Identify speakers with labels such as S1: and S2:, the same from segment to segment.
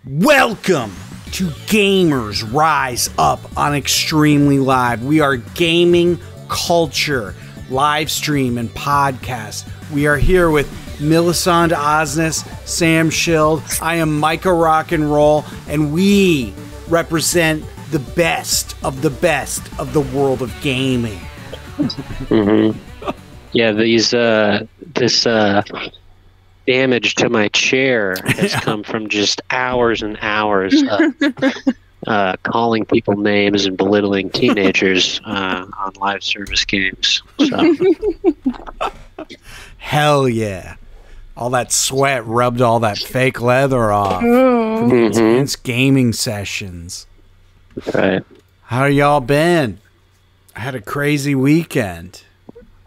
S1: Welcome to Gamers Rise Up on Extremely Live. We are gaming culture, live stream, and podcast. We are here with Millicent Osnes, Sam Schild. I am Micah Rock and Roll, and we represent the best of the world of gaming.
S2: Yeah, this damage to my chair has come from just hours and hours of calling people names and belittling teenagers on live service games. So.
S1: Hell yeah. All that sweat rubbed all that fake leather off from the intense gaming sessions.
S2: Right.
S1: How y'all been? I had a crazy weekend.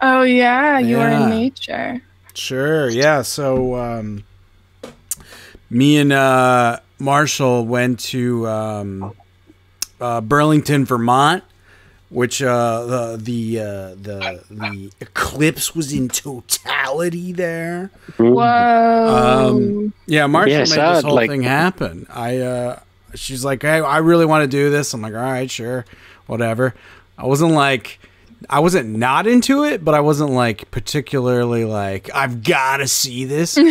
S3: Oh, yeah, you were in nature.
S1: Sure, yeah. So me and Marshall went to Burlington, Vermont, which the eclipse was in totality there.
S3: Whoa.
S1: Yeah, Marshall made this whole thing happen. She's like, hey, I really want to do this. I'm like, all right, sure, whatever. I wasn't not into it, but I wasn't like particularly like, I've got to see this. I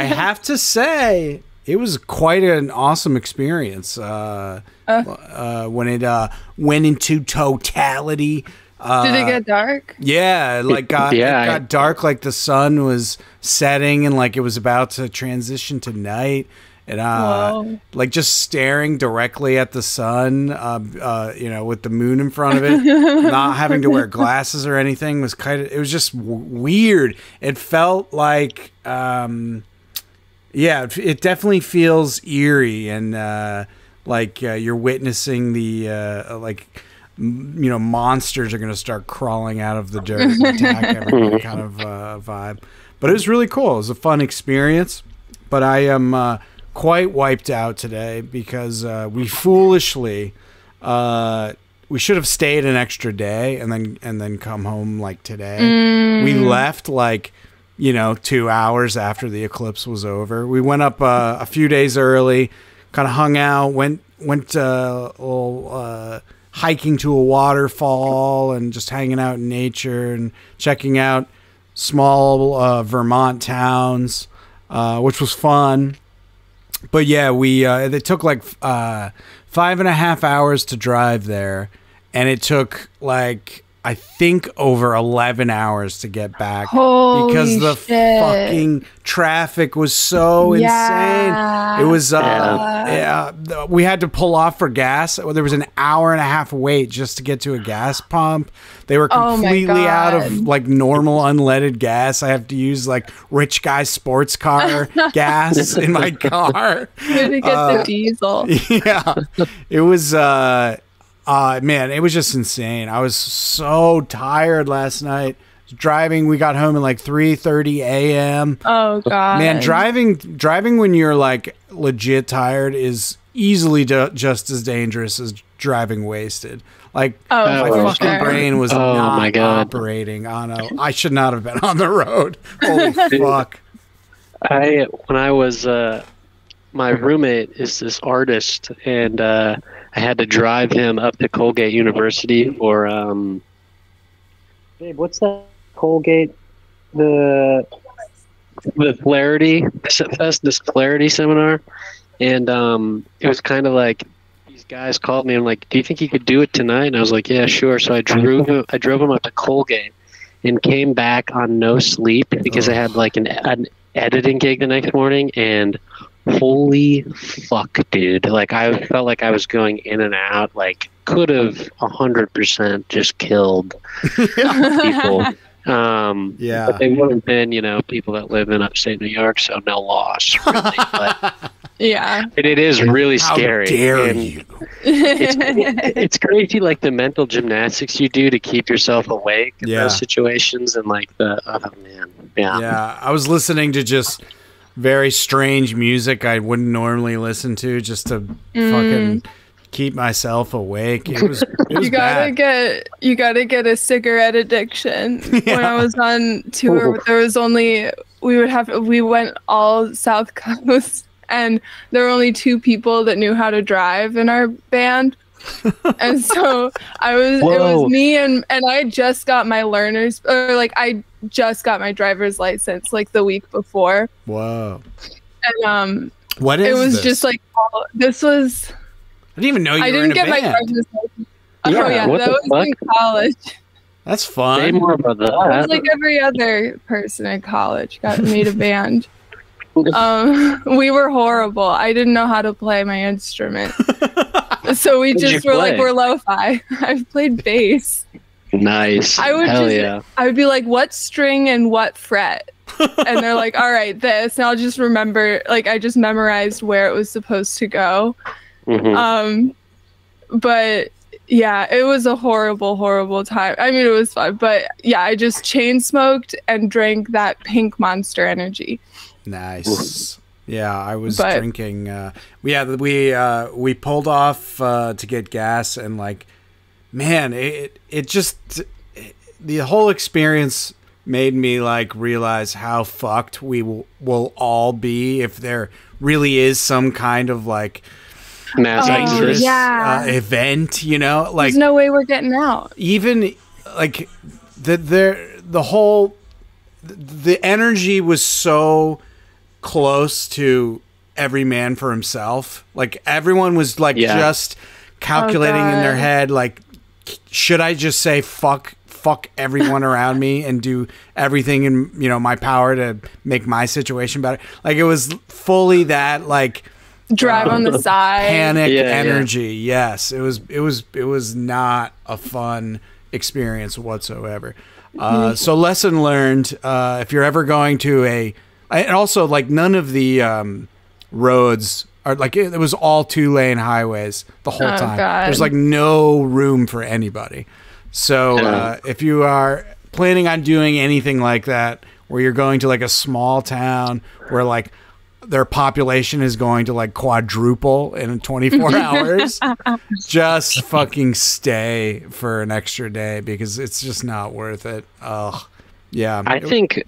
S1: have to say, it was quite an awesome experience when it went into totality.
S3: Did it get dark?
S1: Yeah, it got dark, like the sun was setting and like it was about to transition to night. And like just staring directly at the sun, with the moon in front of it, not having to wear glasses or anything was it was just weird. It felt like, it definitely feels eerie and like you're witnessing the monsters are going to start crawling out of the dirt and attack everything kind of vibe. But it was really cool. It was a fun experience. But I am quite wiped out today because we foolishly we should have stayed an extra day and then come home like today. We left 2 hours after the eclipse was over. We went up a few days early, kind of hung out, went hiking to a waterfall and just hanging out in nature and checking out small Vermont towns, which was fun. But yeah, it took like 5.5 hours to drive there, and it took like I think over 11 hours to get back because the fucking traffic was so insane. It was we had to pull off for gas. There was an hour and a half wait just to get to a gas pump. They were completely out of like normal unleaded gas. I have to use like rich guy sports car gas in my car.
S3: You had to get the diesel.
S1: Yeah, it was. Man, it was just insane. I was so tired last night. Driving, we got home at like 3:30 a.m.
S3: Oh god.
S1: Man, driving when you're like legit tired is easily just as dangerous as driving wasted. Like my fucking brain was not operating on I should not have been on the road. Holy fuck.
S2: When I was my roommate is this artist, and I had to drive him up to Colgate University for babe, what's that Colgate? The Clarity Fest, this Clarity seminar, and it was kind of like these guys called me and like, do you think you could do it tonight? And I was like, yeah, sure. So I drove him up to Colgate and came back on no sleep because I had like an editing gig the next morning, and holy fuck, dude. Like, I felt like I was going in and out, like, could have 100% just killed people. But they would have been, people that live in upstate New York, so no loss, really. But
S3: yeah.
S2: It is really scary.
S1: How dare you?
S2: It's crazy, like, the mental gymnastics you do to keep yourself awake in those situations, and, like,
S1: Yeah, I was listening to just very strange music I wouldn't normally listen to just to fucking keep myself awake. It was
S3: you gotta
S1: bad.
S3: You gotta get a cigarette addiction. When I was on tour, there was only we went all South Coast, and there were only 2 people that knew how to drive in our band. And so it was me and I had just got my I just got my driver's license like the week before.
S1: Whoa.
S3: And
S1: what is
S3: it was
S1: this?
S3: just like this was
S1: I didn't even know you were in a band.
S3: my driver's license.
S2: Yeah,
S3: Oh yeah, that was in college.
S1: That's fun.
S2: Say more about that.
S3: I was like every other person in college, got made a band. We were horrible. I didn't know how to play my instrument. So we just were like, we're lo-fi. I've played bass.
S2: Nice.
S3: I would be like, what string and what fret? And they're like, all right, this. And I'll just remember, like, I just memorized where it was supposed to go. But yeah, it was a horrible, horrible time. I mean, it was fun. But yeah, I just chain smoked and drank that pink Monster Energy. Nice.
S1: Yeah, I was drinking. We pulled off to get gas, and like, man, it just the whole experience made me like realize how fucked we will all be if there really is some kind of like dangerous event. You know, like
S3: there's no way we're getting out.
S1: Even like the energy was so close to every man for himself. Like everyone was like just calculating in their head, like, should I just say fuck everyone around me and do everything in my power to make my situation better? Like it was fully that like
S3: drive on the side
S1: panic energy. Yes, it was not a fun experience whatsoever. So lesson learned, if you're ever going to and also like none of the roads are like, it was all 2-lane highways the whole time. God. There's like no room for anybody. So if you are planning on doing anything like that, where you're going to like a small town where like their population is going to like quadruple in 24 hours, just fucking stay for an extra day because it's just not worth it. Ugh. Yeah.
S2: I think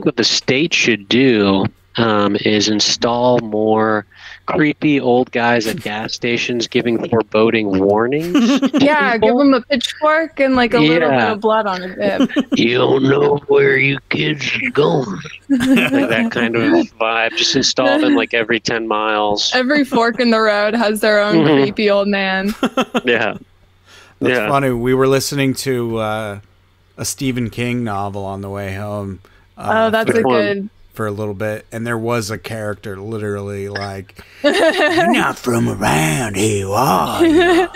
S2: what the state should do is install more creepy old guys at gas stations giving foreboding warnings.
S3: Yeah, give them a pitchfork and like a little bit of blood on a bib.
S2: You don't know where you kids are going. Like that kind of vibe. Just install them like every 10 miles.
S3: Every fork in the road has their own creepy old man.
S2: Yeah.
S1: That's funny. We were listening to a Stephen King novel on the way home.
S3: That's a good...
S1: For a little bit, and there was a character literally like, "You're not from around here, are you?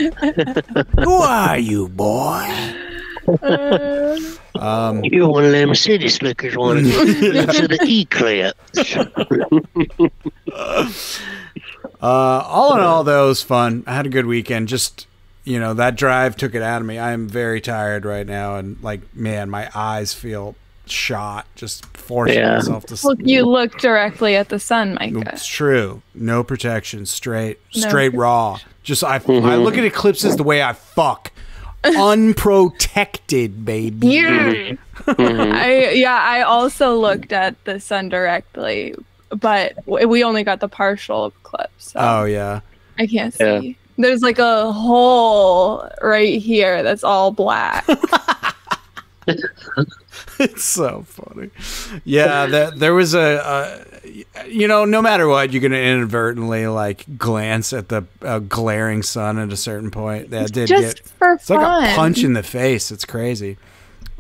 S1: Who are you, boy?"
S2: You're one of them city slickers wanting to the eclipse.
S1: All in all, though, it was fun. I had a good weekend. Just that drive took it out of me. I am very tired right now, and like, man, my eyes feel shot just forcing myself to sleep.
S3: Look, you look directly at the sun, Micah.
S1: It's true. No protection. Straight raw. Just I look at eclipses the way I fuck. Unprotected, baby.
S3: Yeah. I also looked at the sun directly, but we only got the partial eclipse. So I can't see. There's like a hole right here that's all black.
S1: It's so funny. Yeah, there was no matter what, you're going to inadvertently like glance at the glaring sun at a certain point. That did it's like a punch in the face. It's crazy.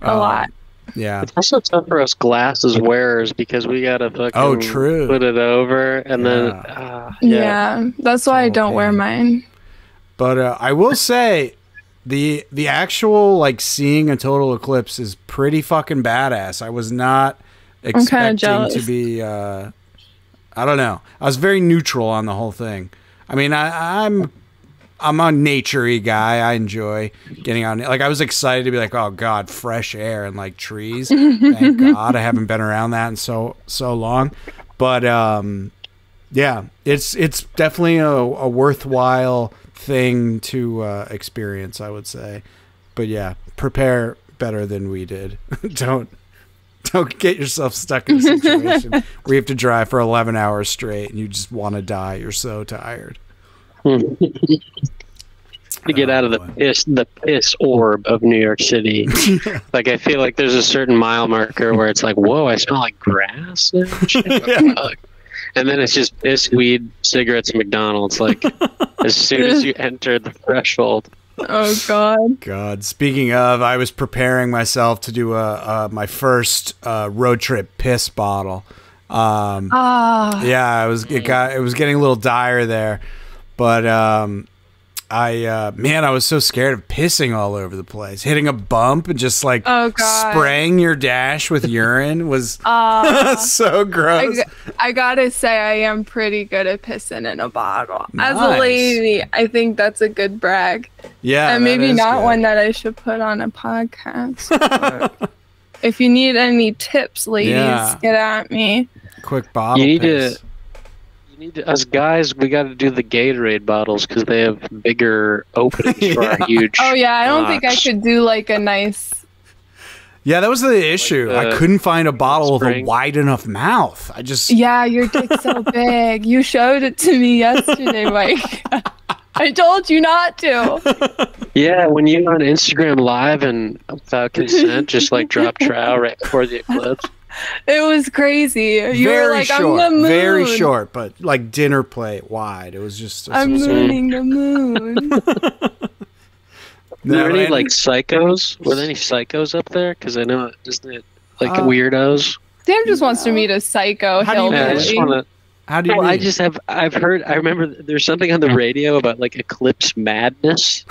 S3: A lot.
S1: Yeah.
S2: It's also tough for us glasses wearers because we got to fucking put it over and then...
S3: that's why I don't wear mine.
S1: But I will say... The actual like seeing a total eclipse is pretty fucking badass. I was not expecting to be I don't know. I was very neutral on the whole thing. I mean, I'm a nature-y guy. I enjoy getting out. Like I was excited to be like, oh god, fresh air and like trees. Thank God I haven't been around that in so long. But it's definitely a worthwhile thing to experience, I would say. But yeah, prepare better than we did. Don't Don't get yourself stuck in a situation where you have to drive for 11 hours straight and you just want to die. You're so tired.
S2: To get out of the piss orb of New York City. Like, I feel like there's a certain mile marker where it's like, whoa, I smell like grass and shit. And then it's just piss, weed, cigarettes, and McDonald's. Like, as soon as you enter the threshold.
S3: Oh God.
S1: God. Speaking of, I was preparing myself to do my first road trip piss bottle. Yeah, it was getting a little dire there, but I was so scared of pissing all over the place. Hitting a bump and just like spraying your dash with urine was so gross.
S3: I gotta say, I am pretty good at pissing in a bottle.
S1: Nice.
S3: As a lady, I think that's a good brag.
S1: Yeah,
S3: and maybe not one that I should put on a podcast. If you need any tips, ladies, get at me.
S1: Quick bottle piss.
S2: Us guys, we got to do the Gatorade bottles because they have bigger openings for our huge.
S3: Oh yeah, I don't think I could do like a nice.
S1: Yeah, that was the issue. I couldn't find a bottle with a wide enough mouth.
S3: Yeah, your dick's so big. You showed it to me yesterday, Mike. I told you not to.
S2: Yeah, when you on Instagram Live and without consent, just like drop trow right before the eclipse.
S3: It was crazy. You were like,
S1: short,
S3: I'm the moon.
S1: Very short, but like dinner plate wide. It was just.
S3: I'm mooning the moon.
S2: Were there any like psychos? Were there any psychos up there? Because I know, isn't it like weirdos?
S3: Sam just wants to meet a psycho hillbilly.
S2: How do you? Well, I've heard. I remember there's something on the radio about like eclipse madness.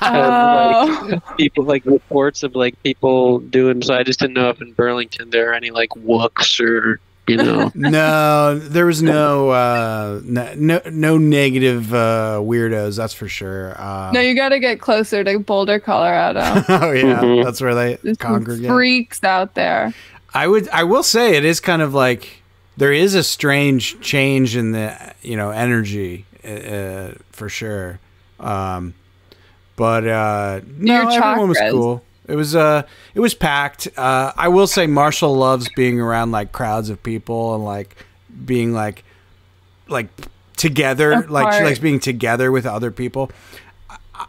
S2: Like, people like reports of like people doing. So I just didn't know if in Burlington there are any like wooks or
S1: No, there was no negative weirdos. That's for sure.
S3: No, you got to get closer to Boulder, Colorado.
S1: Oh yeah, that's where they congregate.
S3: Freaks out there.
S1: I will say it is kind of like. There is a strange change in the energy for sure, but no, everyone was cool. It was packed. I will say Marshall loves being around like crowds of people and like being like together. Like she likes being together with other people.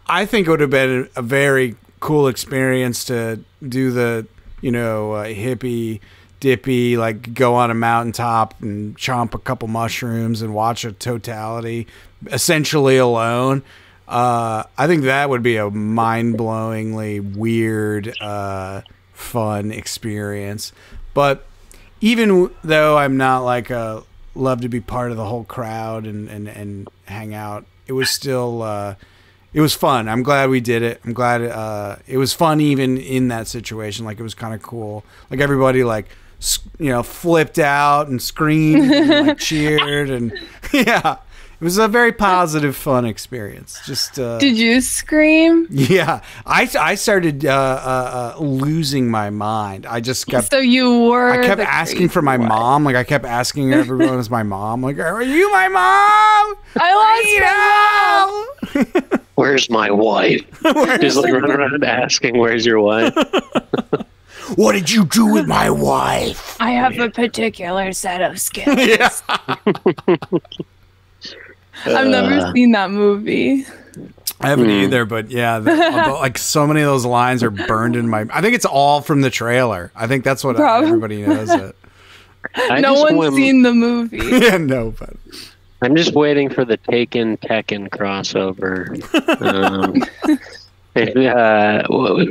S1: I think it would have been a very cool experience to do the hippie dippy, like go on a mountaintop and chomp a couple mushrooms and watch a totality essentially alone. I think that would be a mind-blowingly weird, fun experience. But even though I'm not like love to be part of the whole crowd and hang out, it was still it was fun. I'm glad we did it. I'm glad it was fun even in that situation. Like it was kind of cool. Like everybody like flipped out and screamed and like cheered and yeah, it was a very positive, fun experience. Just
S3: did you scream?
S1: Yeah, I started losing my mind. I just kept.
S3: So you were.
S1: I kept asking for my mom. Like I kept asking everyone as my mom. Like, are you my mom?
S3: I lost my mom.
S2: Where's my wife? Just like running around asking, "Where's your wife?"
S1: What did you do with my wife?
S3: I have a particular set of skills.
S1: Yeah.
S3: I've never seen that movie.
S1: I haven't either, but yeah, like so many of those lines are burned in my. I think it's all from the trailer. I think that's what everybody knows it.
S3: No one's seen the movie.
S1: Yeah, no, but
S2: I'm just waiting for the Taken Tekken crossover.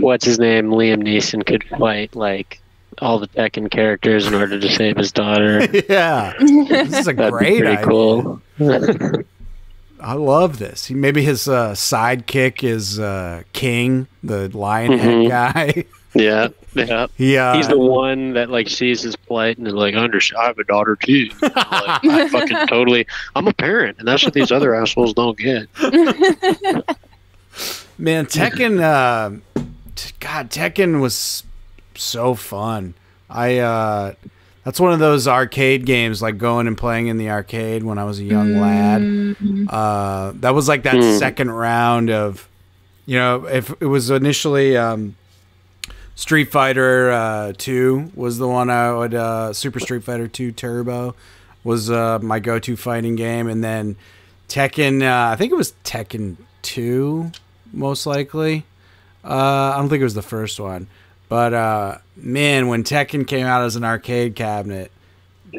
S2: What's his name? Liam Neeson could fight like all the Tekken characters in order to save his daughter.
S1: Yeah, this is a great idea.
S2: Cool.
S1: I love this. Maybe his sidekick is King, the Lionhead guy.
S2: Yeah. He's the one that like sees his plight and is like, I have a daughter too. Like, I fucking totally. I'm a parent, and that's what these other assholes don't get.
S1: Man, Tekken, Tekken was so fun. That's one of those arcade games, like going and playing in the arcade when I was a young lad. That was like that second round of, if it was initially Street Fighter 2 was the one I would. Super Street Fighter 2 Turbo was my go-to fighting game, and then Tekken. I think it was Tekken 2, most likely. I don't think it was the first one, but man, when Tekken came out as an arcade cabinet,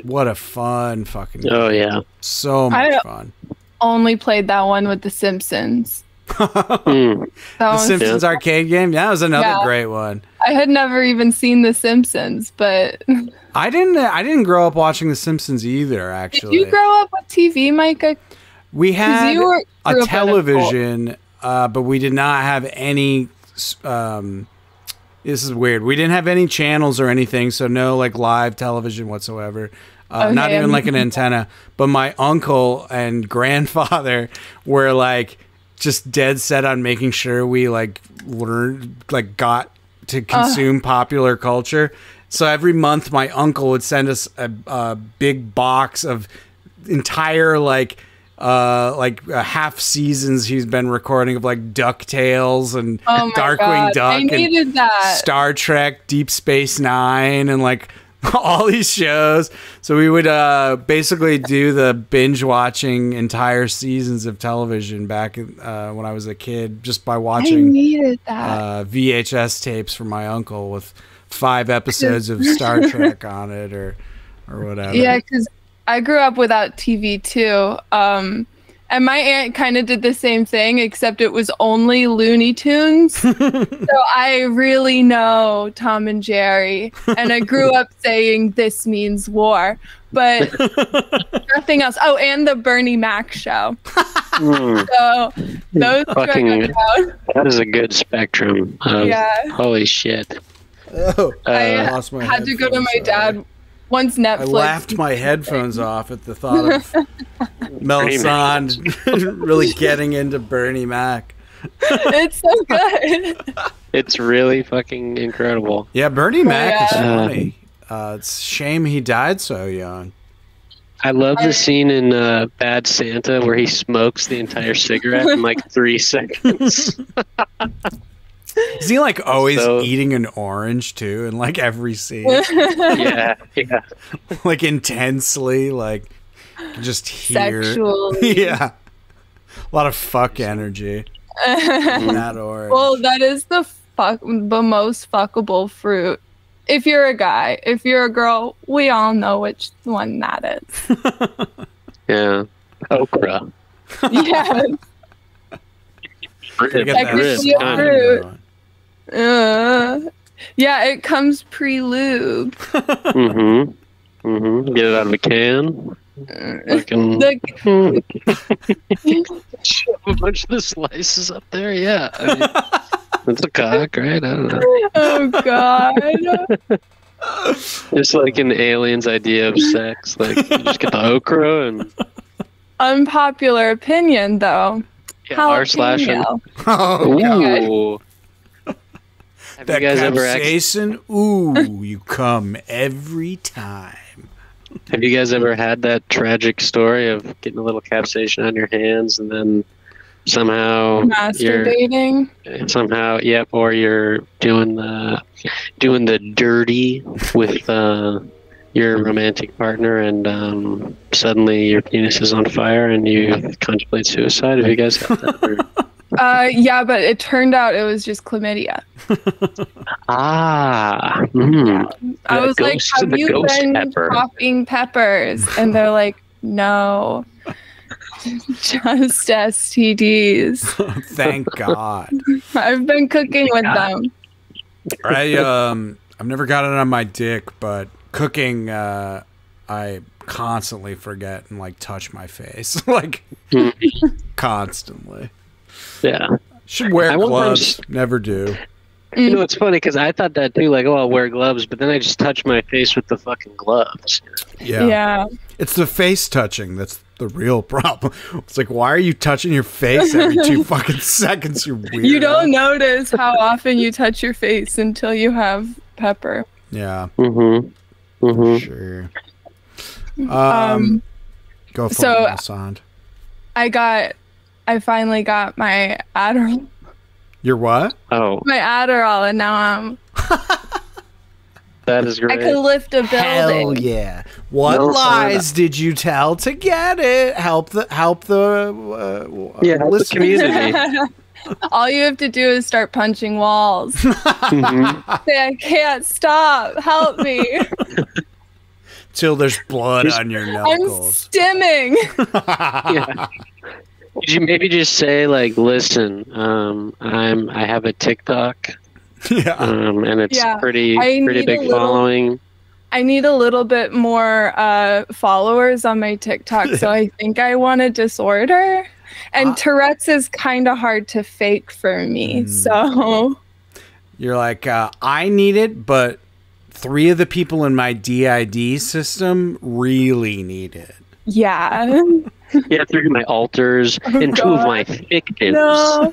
S1: what a fun fucking game.
S2: Oh yeah,
S1: so much fun.
S3: Only played that one with The Simpsons.
S1: The Simpsons arcade game. That was another great one.
S3: I had never even seen The Simpsons, but
S1: I didn't grow up watching The Simpsons either. Actually,
S3: did you grow up with TV, Micah?
S1: We had a television, but we did not have any. This is weird. We didn't have any channels or anything, so no like live television whatsoever. Not even like an antenna. But my uncle and grandfather were like just dead set on making sure we like got to consume popular culture. So every month my uncle would send us a big box of entire half seasons he's been recording of like DuckTales and Darkwing Duck and Star Trek, Deep Space Nine, and like all these shows. So we would basically do the binge watching entire seasons of television back when I was a kid, just by watching VHS tapes from my uncle with 5 episodes of Star Trek on it or whatever.
S3: Yeah, because I grew up without TV too. And my aunt kind of did the same thing, except it was only Looney Tunes. So I really know Tom and Jerry. And I grew up saying this means war. But nothing else. Oh, and the Bernie Mac show. So those
S2: that is a good spectrum. Holy shit.
S3: I lost my had to go to my dad. Once Netflix.
S1: I laughed my headphones off at the thought of Melisande really getting into Bernie Mac.
S3: It's so good.
S2: It's really fucking incredible.
S1: Yeah, Bernie Mac is funny. It's a shame he died so young.
S2: I love the scene in Bad Santa where he smokes the entire cigarette in like 3 seconds.
S1: Is he like always eating an orange too in like every scene?
S2: Yeah.
S1: Like intensely, like just here.
S3: Sexually.
S1: Yeah. A lot of fuck energy. That orange.
S3: Well, that is the most fuckable fruit. If you're a guy, if you're a girl, we all know which one that is.
S2: Yeah. Okra.
S3: Yeah. Technically a fruit. Yeah, it comes pre-lube.
S2: Get it out of a can. Shove a bunch of the slices up there. Yeah, I mean, that's a cock, right? I don't know.
S3: Oh God.
S2: It's like an alien's idea of sex. Like you just get the okra and.
S3: Unpopular opinion, though.
S2: Yeah, r/.
S1: Oh,
S2: ooh. Have
S1: that
S2: you guys
S1: capsaicin, ooh, you come every time.
S2: Have you guys ever had that tragic story of getting a little capsaicin on your hands and then somehow
S3: masturbating?
S2: Or you're doing the dirty with your romantic partner and suddenly your penis is on fire and you contemplate suicide? Have you guys had that?
S3: Yeah, but it turned out it was just chlamydia.
S2: I
S3: was like, have you been popping peppers? And they're like, no, just STDs.
S1: Thank God.
S3: I've been cooking with them.
S1: I've never got it on my dick, but cooking, I constantly forget and like touch my face, like constantly.
S2: Yeah.
S1: Should wear gloves. Never do.
S2: You know, it's funny because I thought that too, like, oh, I'll wear gloves, but then I just touch my face with the fucking gloves.
S3: Yeah.
S1: It's the face touching that's the real problem. It's like, why are you touching your face every 2 fucking seconds, you weirdo?
S3: You don't notice how often you touch your face until you have pepper.
S1: Yeah. Sure. Go for it, Melisande.
S3: I finally got my Adderall.
S1: Your what?
S2: Oh.
S3: My Adderall, and now I'm
S2: That is great.
S3: I could lift a building.
S1: Hell yeah! What lies did you tell to get it? Help the help the
S2: community.
S3: All you have to do is start punching walls. Say, I can't stop. Help me.
S1: Till there's blood on your knuckles.
S3: I'm stimming.
S2: Yeah. Could you maybe just say, like, listen, I have a TikTok.
S1: Yeah.
S2: And it's pretty big following.
S3: I need a little bit more followers on my TikTok, so I think I want a disorder. And Tourette's is kind of hard to fake for me, so...
S1: You're like, I need it, but 3 of the people in my DID system really need it.
S3: Yeah.
S2: Yeah, 3 of my alters and 2 of my victims.
S3: No.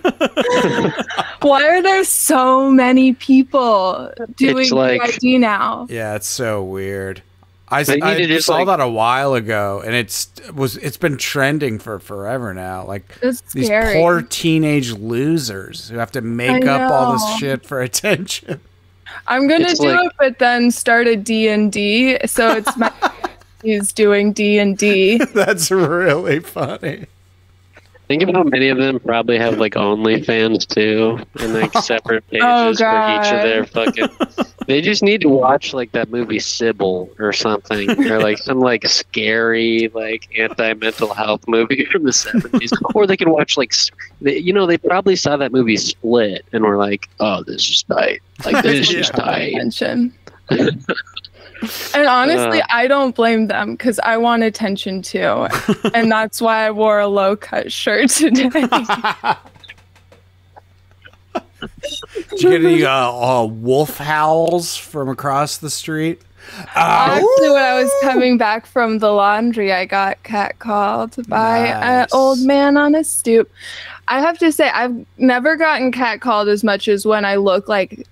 S3: Why are there so many people doing DID now?
S1: Yeah, it's so weird. I saw that a while ago, and it's been trending for forever now. Like these poor teenage losers who have to make up all this shit for attention.
S3: I'm gonna do it, but then start a D&D, so it's my he's doing D&D.
S1: That's really funny.
S2: Think of how many of them probably have like OnlyFans too, and like separate pages for each of their fucking. They just need to watch like that movie Sybil or something, or like some like scary like anti-mental health movie from the 70s, or they can watch like, they probably saw that movie Split and were like, oh, this is tight, like this is tight.
S3: And honestly, I don't blame them because I want attention too. And that's why I wore a low-cut shirt today.
S1: Did you get any wolf howls from across the street?
S3: Actually, when I was coming back from the laundry, I got catcalled by an old man on a stoop. I have to say, I've never gotten catcalled as much as when I look like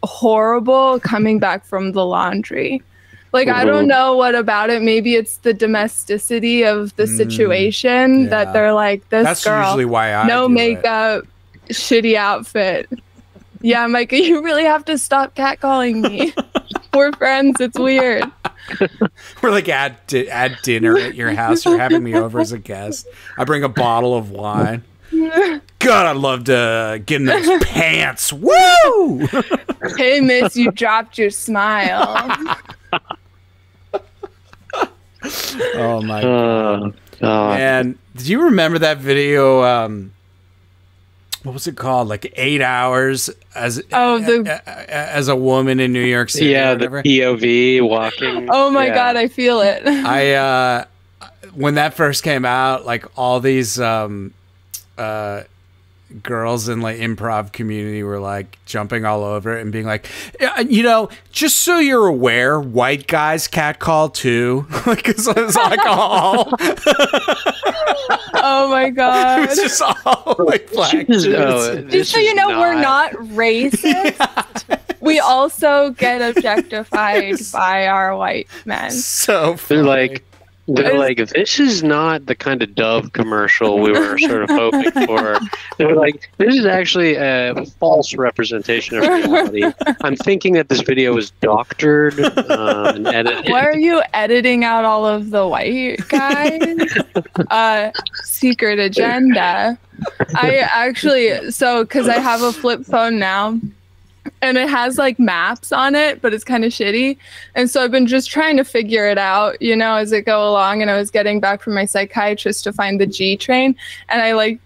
S3: horrible coming back from the laundry. Like, I don't know what about it. Maybe it's the domesticity of the situation that they're like, this girl,
S1: usually why I
S3: no makeup, shitty outfit. Yeah, Micah, you really have to stop catcalling me. We're friends. It's weird.
S1: We're like at dinner at your house. You're having me over as a guest. I bring a bottle of wine. God, I'd love to get in those pants. Woo!
S3: Hey, miss, you dropped your smile.
S1: Oh, my God. And do you remember that video? What was it called? Like 8 hours as a woman in New York City.
S2: Yeah, the POV walking.
S3: Oh, my God, I feel it.
S1: When that first came out, like all these girls in like improv community were like jumping all over it and being like, just so you're aware, white guys catcall too, because it's alcohol.
S3: Oh my God!
S1: It's just all like black dudes.
S3: Just so you know, we're not racist. We also get objectified by our white men.
S1: So funny.
S2: They're like, this is not the kind of Dove commercial we were sort of hoping for. They're like, this is actually a false representation of reality. I'm thinking that this video was doctored and edited.
S3: Why are you editing out all of the white guys? Secret agenda. Because I have a flip phone now. And it has like maps on it, but it's kind of shitty. And so I've been just trying to figure it out, as I go along. And I was getting back from my psychiatrist to find the G train. And I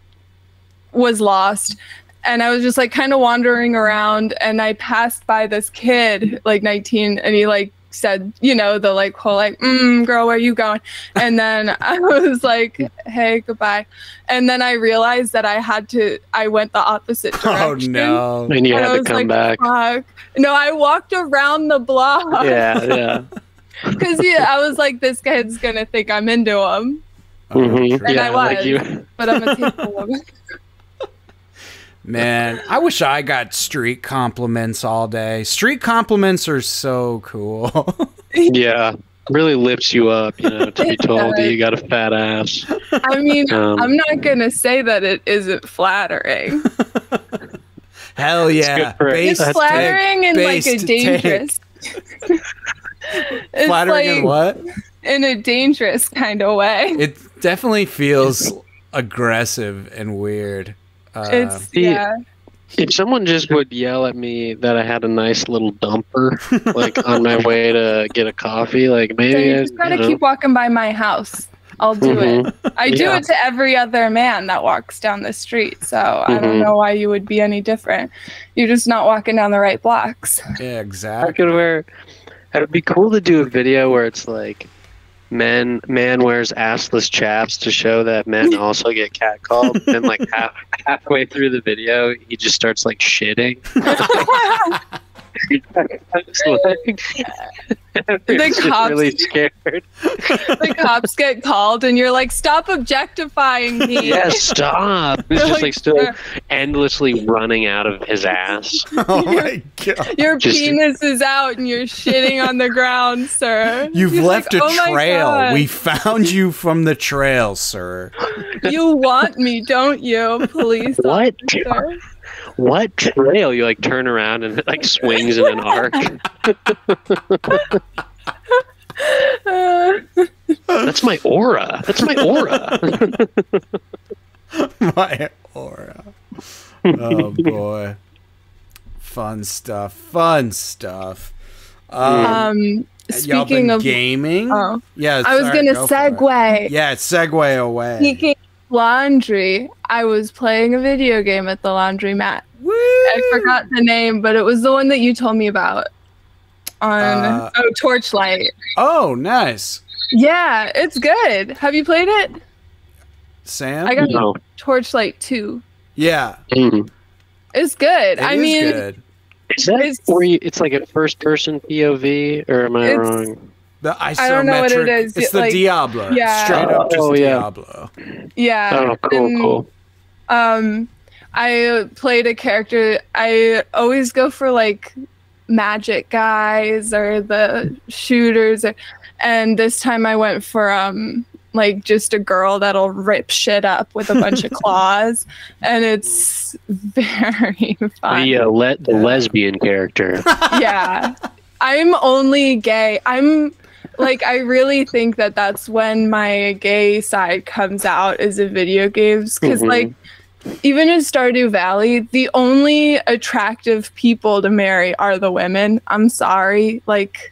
S3: was lost. And I was just kind of wandering around. And I passed by this kid, 19, and he said, the whole girl, where you going? And then I was like, hey, goodbye. And then I realized that I went the opposite direction.
S1: Oh no.
S2: And you had to come back.
S3: Fuck. No, I walked around the block.
S2: Yeah.
S3: Because I was like, this kid's gonna think I'm into him. And I was. But I'm a typical woman.
S1: Man, I wish I got street compliments all day. Street compliments are so cool.
S2: Yeah, really lifts you up, to be told that you got a fat ass.
S3: I mean, I'm not going to say that it isn't flattering.
S1: Hell yeah.
S3: It's flattering and like a dangerous.
S1: Flattering and what?
S3: In a dangerous kind of way.
S1: It definitely feels aggressive and weird.
S2: If someone just would yell at me that I had a nice little dumper, like on my way to get a coffee, like maybe
S3: you just gotta keep walking by my house. I'll do it. I do it to every other man that walks down the street. So I don't know why you would be any different. You're just not walking down the right blocks.
S1: Yeah, exactly.
S2: It would be cool to do a video where it's like man wears assless chaps to show that men also get catcalled, and like halfway through the video he just starts like shitting.
S3: The cops
S2: really scared.
S3: The cops get called and you're like, stop objectifying me.
S2: Yes, stop. It's just like still endlessly running out of his ass.
S1: Oh my god.
S3: Your penis is out and you're shitting on the ground, sir.
S1: You've left a trail. We found you from the trail, sir.
S3: You want me, don't you, police officer?
S2: What trail? You like turn around and it like swings in an arc. That's my aura.
S1: My aura. Oh boy. Fun stuff.
S3: Speaking of
S1: gaming,
S3: I was gonna segue.
S1: Yeah, segue away.
S3: Speaking of laundry, I was playing a video game at the laundromat.
S1: Woo!
S3: I forgot the name, but it was the one that you told me about on Torchlight.
S1: Oh, nice.
S3: Yeah, it's good. Have you played it?
S1: Sam?
S3: I got Torchlight 2.
S1: Yeah.
S3: It's good.
S1: It is good.
S2: Is that where it's like a first-person POV, or am I wrong?
S1: The isometric.
S3: I don't know what it is.
S1: It's the Diablo.
S3: Yeah.
S1: Straight up just Diablo.
S3: Yeah.
S2: Oh, cool.
S3: I played a character. I always go for like magic guys or the shooters, and this time I went for like just a girl that'll rip shit up with a bunch of claws, and it's very fun.
S2: The lesbian character.
S3: Yeah, I'm only gay. I really think that that's when my gay side comes out is in video games, because like even in Stardew Valley, the only attractive people to marry are the women. I'm sorry, like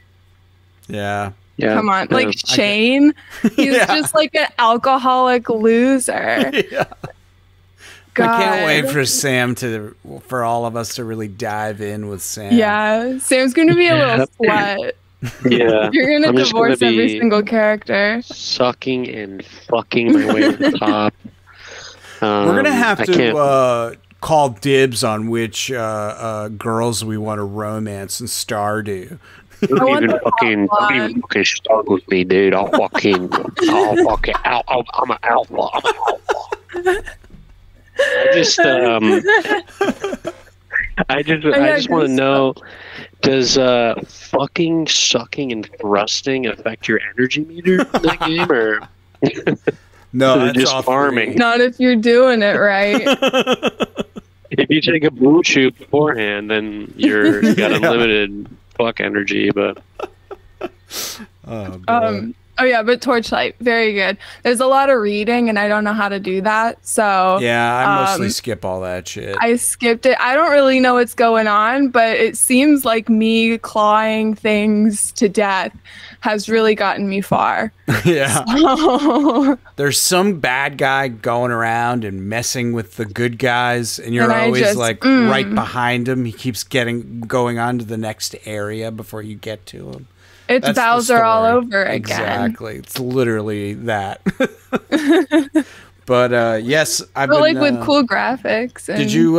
S1: yeah.
S3: Come on, like Shane, he's just like an alcoholic loser.
S1: Yeah. God. I can't wait for all of us to really dive in with Sam.
S3: Yeah, Sam's gonna be a little slut.
S2: Yeah,
S3: you're gonna divorce every single character.
S2: Sucking and fucking my way to the top.
S1: We're gonna have to call dibs on which girls we want to romance in Stardew.
S2: Don't even fucking start with me, dude. I'm an alpha. I just want to know, does fucking, sucking, and thrusting affect your energy meter in that game, or
S1: no? That's
S2: just farming.
S3: Not if you're doing it right.
S2: If you take a blue chew beforehand, then you got unlimited fuck energy. But
S3: oh yeah, but Torchlight, very good. There's a lot of reading, and I don't know how to do that. So
S1: yeah, I mostly skip all that shit.
S3: I skipped it. I don't really know what's going on, but it seems like me clawing things to death has really gotten me far.
S1: Yeah. So there's some bad guy going around and messing with the good guys, and you're always right behind him. He keeps going on to the next area before you get to him.
S3: It's Bowser all over again.
S1: Exactly. It's literally that. But yes, I've been...
S3: like with cool graphics.
S1: Did you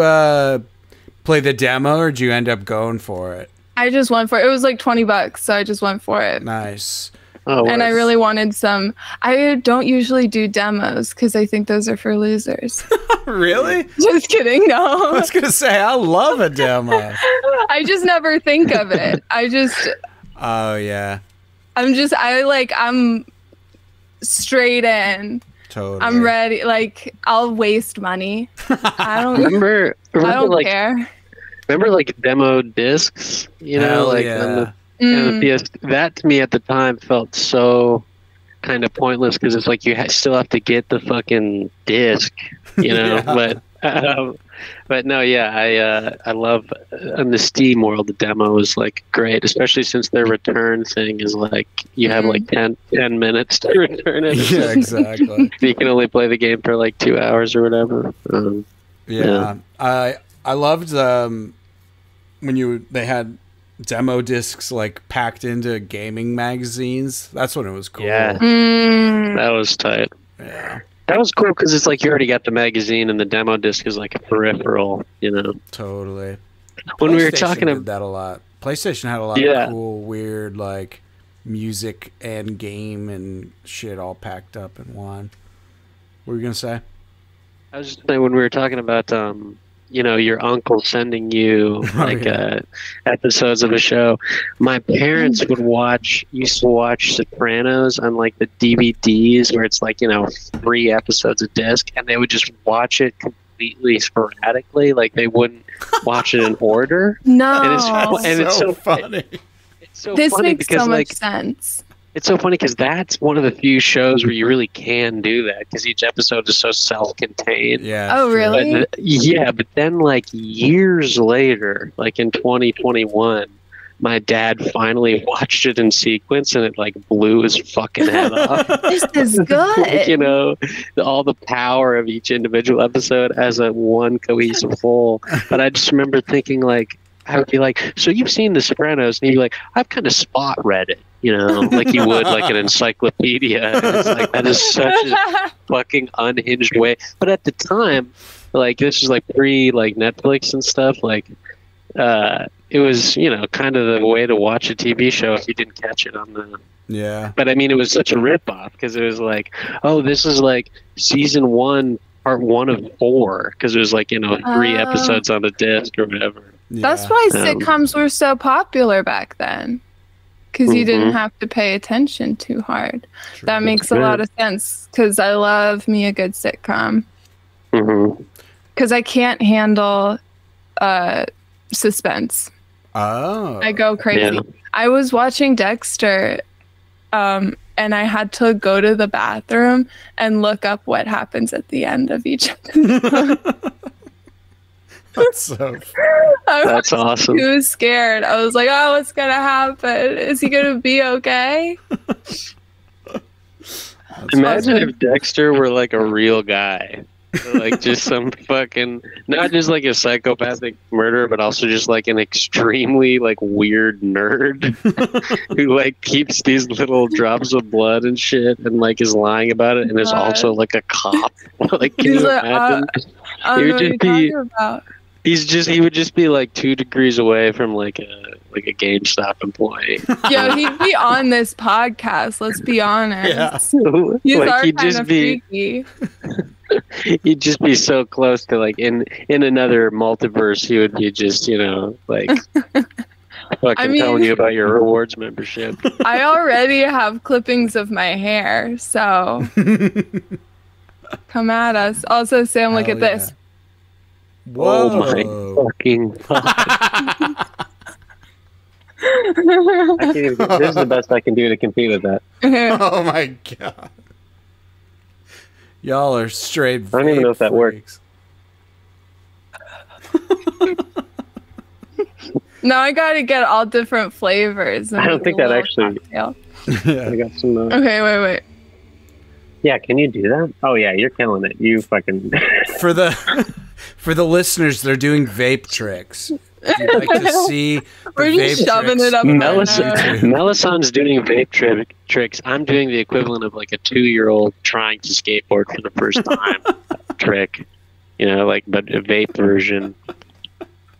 S1: play the demo, or did you end up going for it?
S3: I just went for it. It was like $20, so I just went for it.
S1: Nice.
S2: Oh,
S3: and I really wanted some... I don't usually do demos, because I think those are for losers.
S1: Really?
S3: Just kidding, no.
S1: I was going to say, I love a demo.
S3: I just never think of it.
S1: Oh yeah.
S3: I'm straight in.
S1: Totally.
S3: I'm ready. Like, I'll waste money. I don't
S2: remember
S3: I don't
S2: like,
S3: care.
S2: remember like demo discs, you know,
S1: Hell
S2: like
S1: yeah.
S2: on the PS. That to me at the time felt so kind of pointless because it's like you still have to get the fucking disc, you know. But no, yeah, I love in the Steam world the demo is like great, especially since their return thing is like you have like 10 minutes to return it.
S1: Yeah, exactly.
S2: You can only play the game for like 2 hours or whatever.
S1: Yeah. I loved when they had demo discs like packed into gaming magazines. That's when it was cool.
S2: Yeah, that was tight.
S1: Yeah,
S2: that was cool because it's like you already got the magazine and the demo disc is like a peripheral, you know.
S1: Totally.
S2: When we were talking
S1: about that a lot, PlayStation had a lot of cool, weird like music and game and shit all packed up in one. What were you gonna say?
S2: I was just saying when we were talking about you know, your uncle sending you like episodes of a show. My parents used to watch Sopranos on like the DVDs where it's like, you know, 3 episodes a disc, and they would just watch it completely sporadically. Like they wouldn't watch it in order.
S3: No,
S2: it's so
S1: funny.
S2: It's so
S3: this
S2: funny
S3: makes
S2: because
S3: so much
S2: like
S3: sense.
S2: it's so funny because that's one of the few shows where you really can do that because each episode is so self-contained.
S1: Yeah.
S3: Oh, really?
S2: But then like years later, like in 2021, my dad finally watched it in sequence and it like blew his fucking head off.
S3: This is good.
S2: Like, you know, all the power of each individual episode as a one cohesive whole. But I just remember thinking like, I would be like, so you've seen The Sopranos? And he'd be like, I've kind of spot read it, you know, like you would like an encyclopedia. And it's like, that is such a fucking unhinged way. But at the time, like this is like pre like Netflix and stuff, like it was, you know, kind of the way to watch a TV show if you didn't catch it on the...
S1: Yeah.
S2: But I mean, it was such a ripoff because it was like, oh, this is like season 1, part 1 of 4, because it was like, you know, 3 episodes on a disc or whatever.
S1: Yeah.
S3: That's why sitcoms were so popular back then, because you didn't have to pay attention too hard.
S1: True.
S3: That makes a lot of sense, because I love me a good sitcom. Because I can't handle suspense.
S1: Oh.
S3: I go crazy.
S2: Yeah.
S3: I was watching Dexter, and I had to go to the bathroom and look up what happens at the end of each episode.
S1: That's so
S2: That's awesome.
S3: Too scared. I was like, oh, what's gonna happen? Is he gonna be okay?
S2: Imagine if Dexter were like a real guy. Or, like just some fucking, not just like a psychopathic murderer, but also just like an extremely like weird nerd who like keeps these little drops of blood and shit and like is lying about it and is also like a cop. Like, can you imagine?
S3: I don't know what you're talking about.
S2: He would just be like 2 degrees away from like a GameStop employee.
S3: Yo, he'd be on this podcast. Let's be honest.
S1: Yeah.
S3: He's
S2: Like, he'd
S3: kind
S2: just
S3: of
S2: be
S3: freaky.
S2: he'd just be so close to like in another multiverse. He would be just, you know, like fucking telling you about your rewards membership.
S3: I already have clippings of my hair, so come at us. Also, Sam, look at this.
S1: Whoa.
S2: Oh my fucking god. This is the best I can do to compete with that.
S1: Oh my god. Y'all are straight.
S2: I don't even know if that works.
S3: Now I gotta get all different flavors.
S2: I don't think that actually.
S3: Cocktail.
S1: Yeah.
S2: I got some.
S3: Okay, wait.
S2: Yeah, can you do that? Oh yeah, you're killing it. You fucking.
S1: For the listeners, they're doing vape tricks. If you'd like to see
S3: We're just shoving it up.
S2: Melison's doing vape tricks. I'm doing the equivalent of like a 2-year-old trying to skateboard for the first time trick. You know, like, but a vape version.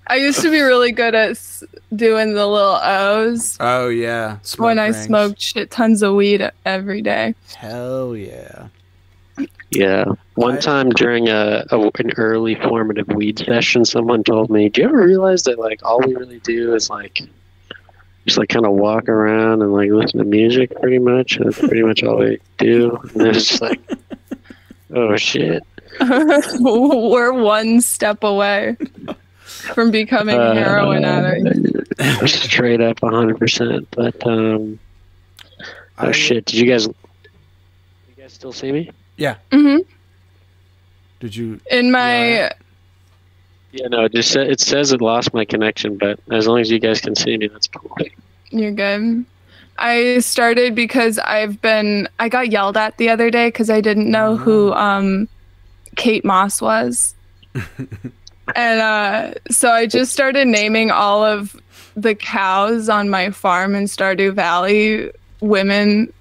S3: I used to be really good at doing the little O's.
S1: Oh yeah.
S3: When I smoked shit tons of weed every day.
S1: Hell yeah.
S2: Yeah. One time during an early formative weed session, someone told me, "Do you ever realize that like all we really do is like just like kind of walk around and like listen to music pretty much? That's pretty much all we do." And it's just like, oh shit.
S3: We're one step away. from becoming a heroin addict.
S2: Straight up 100%. But oh shit! Did you guys still see me?
S1: Yeah.
S3: Mm-hmm.
S1: Did you?
S3: In my.
S2: Yeah, no. It says it lost my connection, but as long as you guys can see me, that's cool.
S3: You're good. I started because I got yelled at the other day because I didn't know who Kate Moss was. And so I just started naming all of the cows on my farm in Stardew Valley women,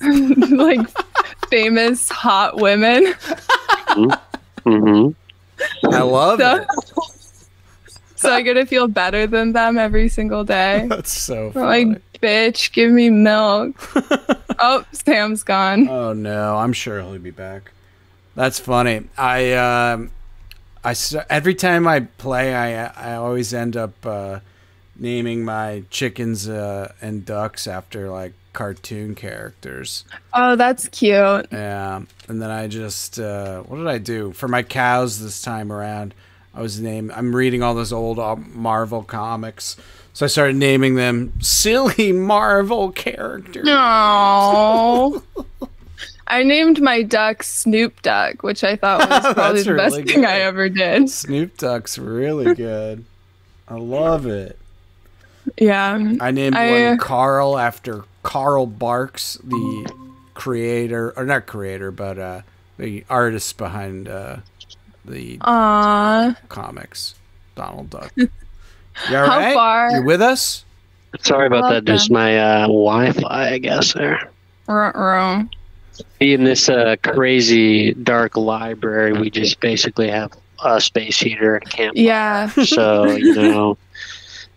S3: like famous hot women.
S2: Mm-hmm.
S1: I love it.
S3: So I get to feel better than them every single day.
S1: That's so funny.
S3: Like, bitch, give me milk. Oh, Sam's gone.
S1: Oh no, I'm sure he'll be back. That's funny. Every time I play, I always end up naming my chickens and ducks after like cartoon characters.
S3: Oh, that's cute.
S1: Yeah, and then I just what did I do for my cows this time around? I'm reading all those old Marvel comics, so I started naming them silly Marvel characters.
S3: No. I named my duck Snoop Duck, which I thought was probably the best thing I ever did.
S1: Snoop Duck's really good. I love it.
S3: Yeah.
S1: I named one Carl after Carl Barks, the creator, or not creator, but the artist behind the comics, Donald Duck. You all right?
S3: How far?
S1: You with us?
S2: Sorry about that. Just my Wi-Fi, I guess, there.
S3: Ruh-roh.
S2: In this crazy dark library, we just basically have a space heater and a campfire.
S3: Yeah.
S2: So,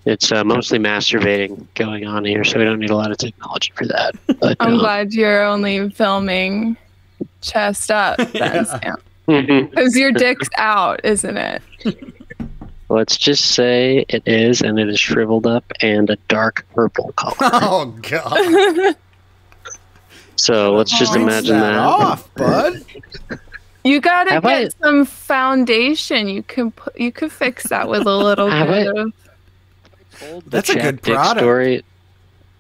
S2: it's mostly masturbating going on here, so we don't need a lot of technology for that. But,
S3: I'm glad you're only filming chest up, then, Sam. Because your dick's out, isn't it?
S2: Let's just say it is, and it is shriveled up and a dark purple color.
S1: Oh, God.
S2: So let's just imagine that.
S1: Off, bud.
S3: You gotta get some foundation. You could fix that with a little bit of.
S1: That's a good product. Story.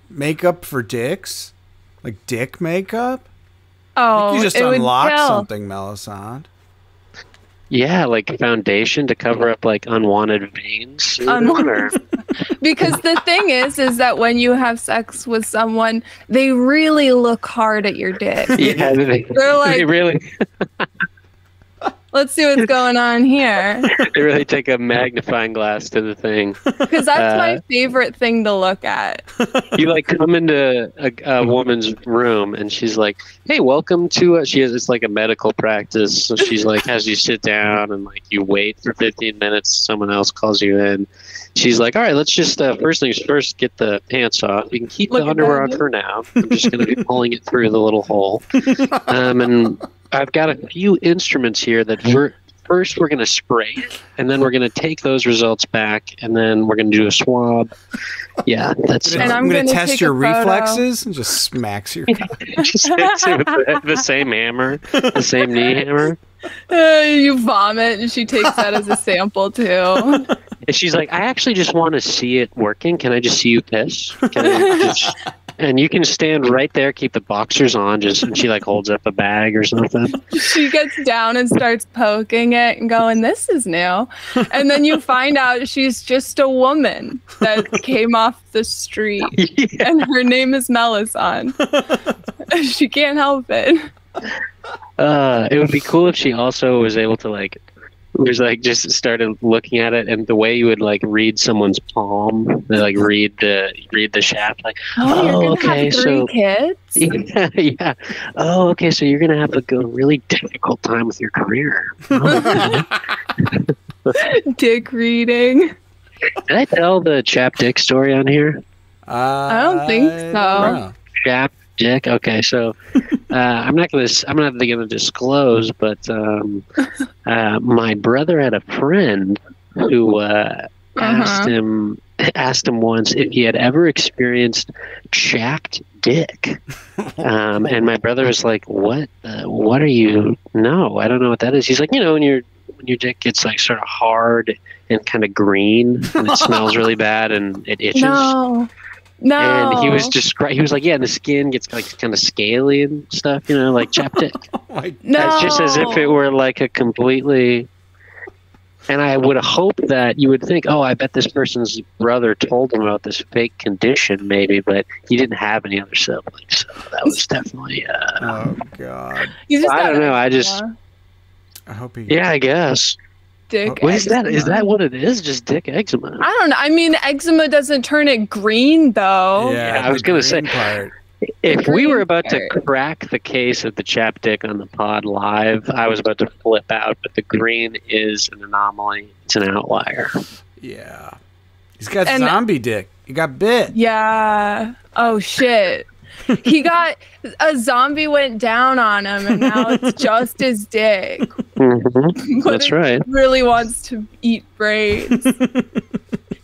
S1: Makeup for dicks, like dick makeup.
S3: Oh,
S1: you just unlock something, Melisande.
S2: Yeah, like foundation to cover up like unwanted veins.
S3: Because the thing is that when you have sex with someone, they really look hard at your dick.
S2: Yeah,
S3: they're like,
S2: they really.
S3: Let's see what's going on here.
S2: They really take a magnifying glass to the thing.
S3: Because that's my favorite thing to look at.
S2: You like come into a woman's room and she's like, "Hey, welcome to." It's like a medical practice. So she's like, has you sit down and like you wait for 15 minutes. Someone else calls you in. She's like, "All right, let's just first things first, get the pants off. You can keep the underwear on for now. I'm just going to be pulling it through the little hole." And I've got a few instruments here that we're going to spray it, and then we're going to take those results back, and then we're going to do a swab. Yeah, that's.
S1: And I'm going to test your reflexes and just smacks your.
S2: Just hits it with the same hammer, the same knee hammer.
S3: You vomit, and she takes that as a sample too.
S2: And she's like, "I actually just want to see it working. Can I just see you piss? And you can stand right there, keep the boxers on, and she like holds up a bag or something.
S3: She gets down and starts poking it and going, "This is new." And then you find out she's just a woman that came off the street, and her name is Melisande. She can't help it.
S2: It would be cool if she also was able to just started looking at it, and the way you would like read someone's palm, like read the shaft, like,
S3: you're gonna have three kids?
S2: Yeah. Oh, okay, so you're gonna have a really difficult time with your career.
S3: Dick reading.
S2: Did I tell the chap dick story on here?
S3: I don't think so.
S2: Chap dick. Okay, so I'm not gonna disclose, but my brother had a friend who asked him once if he had ever experienced chapped dick, and my brother was like, "What? What are you? No, I don't know what that is." He's like, when you're when your dick gets like sort of hard and kind of green and it smells really bad and it itches?
S3: No.
S2: And he was like, yeah, the skin gets like kind of scaly and stuff, you know, like chapstick. It's just as if it were like a completely. And I would hope that you would think, oh, I bet this person's brother told him about this fake condition, maybe, but he didn't have any other siblings, so that was definitely.
S1: Oh God!
S2: I don't know. I hope he. Yeah, I guess.
S3: Dick.
S2: What is that? Is that what it is? Just dick eczema?
S3: I don't know. I mean, eczema doesn't turn it green, though.
S2: Yeah, I was gonna say. If we were about to crack the case of the chapstick on the pod live, I was about to flip out, but the green is an anomaly. It's an outlier.
S1: Yeah. He's got zombie dick. He got bit.
S3: Yeah. Oh, shit. He got... A zombie went down on him, and now it's just his dick.
S2: Mm-hmm. That's right.
S3: Really wants to eat brains.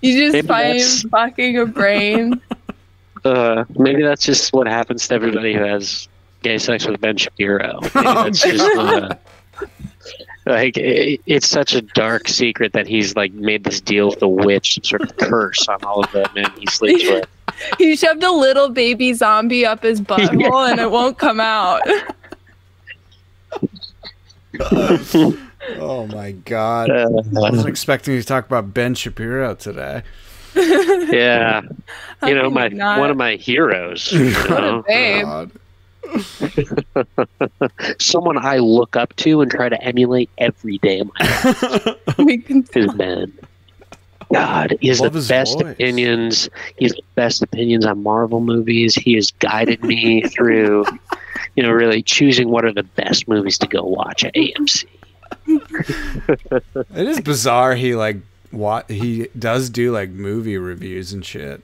S3: You just find him fucking a brain.
S2: Maybe that's just what happens to everybody who has gay sex with Ben Shapiro. That's just like it's such a dark secret that he's like made this deal with a witch, some sort of curse on all of the men he sleeps with.
S3: He shoved a little baby zombie up his butthole and it won't come out.
S1: Oh my God! I wasn't expecting you to talk about Ben Shapiro today.
S2: Yeah, you know, one of my heroes. You know?
S3: Babe.
S2: Someone I look up to and try to emulate every day of my life. Is Ben. God, he has the best opinions. He has the best opinions on Marvel movies. He has guided me through, you know, really choosing what are the best movies to go watch at AMC.
S1: It is bizarre. He does do like movie reviews and shit.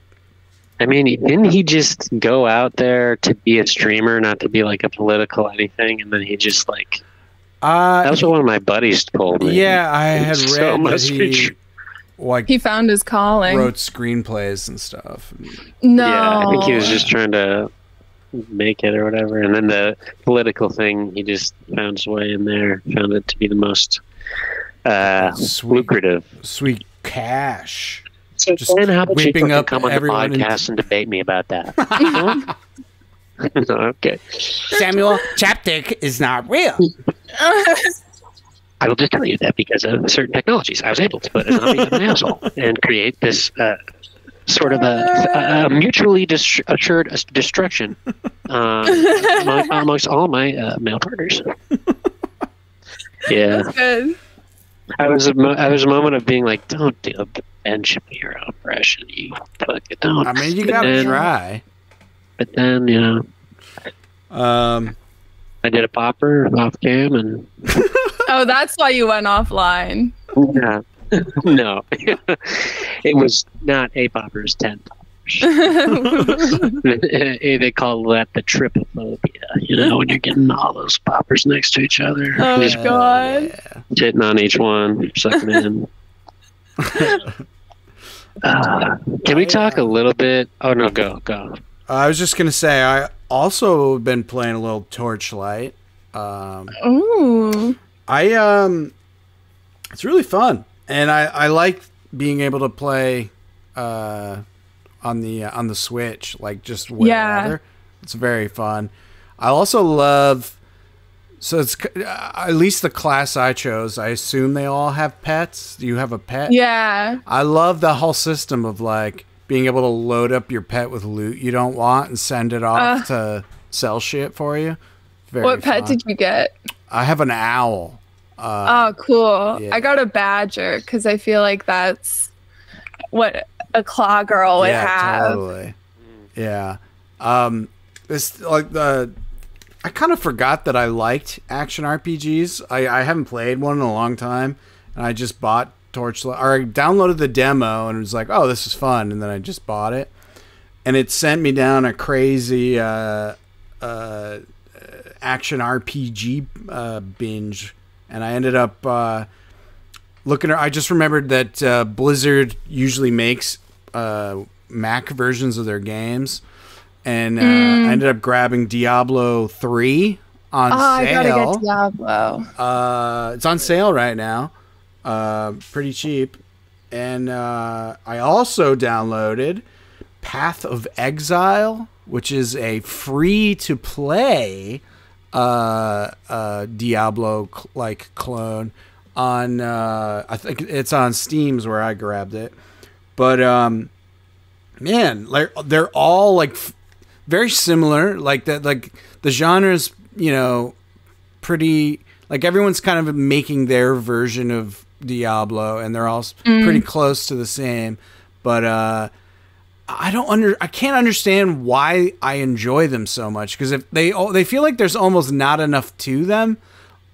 S2: I mean, didn't he just go out there to be a streamer, not to be like a political anything, and then he just like that was what one of my buddies told me.
S1: Yeah, I had read that
S3: he found his calling,
S1: wrote screenplays and stuff.
S3: No,
S2: yeah, I think he was just trying to make it or whatever, and then the political thing, he just found his way in there, found it to be the most lucrative,
S1: sweet cash.
S2: So
S1: just
S2: Ben, how about you come on the podcast and debate me about that? Okay.
S1: Samuel, chapstick is not real.
S2: I will just tell you that because of certain technologies, I was able to put a zombie in my asshole and create this sort of a mutually assured destruction amongst all my male partners. Yeah.
S3: That's good.
S2: I was a moment of being like, don't do a Ben Shapiro impression. You fucking don't.
S1: I mean, you gotta try.
S2: But then, you know, I did a popper off cam and.
S3: Oh, that's why you went offline.
S2: Yeah. No, it was not a popper. It was 10 poppers. They call that the tripophobia. You know, when you're getting all those poppers next to each other.
S3: Oh God!
S2: Sitting on each one, sucking in. Can we talk a little bit? Oh no, go.
S1: I was just gonna say I also been playing a little Torchlight.
S3: Ooh.
S1: It's really fun, and I like being able to play on the Switch, like just wherever. Yeah. It's very fun. I also love. So it's at least the class I chose. I assume they all have pets. Do you have a pet?
S3: Yeah.
S1: I love the whole system of like being able to load up your pet with loot you don't want and send it off to sell shit for you.
S3: What pet did you get?
S1: I have an owl.
S3: Oh, cool.
S1: Yeah.
S3: I got a badger because I feel like that's what a claw girl would have.
S1: Totally. Yeah. It's like I kind of forgot that I liked action RPGs. I haven't played one in a long time, and I just bought Torchlight, or I downloaded the demo and was like, "Oh, this is fun," and then I just bought it, and it sent me down a crazy action RPG binge, and I ended up looking. I just remembered that Blizzard usually makes Mac versions of their games. And I ended up grabbing Diablo 3 on sale.
S3: I gotta get Diablo.
S1: It's on sale right now, pretty cheap. And I also downloaded Path of Exile, which is a free-to-play Diablo-like clone. On I think it's on Steam's where I grabbed it. But man, like they're all like very similar. Like that, like the genre's, you know, pretty. Like everyone's kind of making their version of Diablo, and they're all pretty close to the same. But I can't understand why I enjoy them so much, because if they feel like there's almost not enough to them.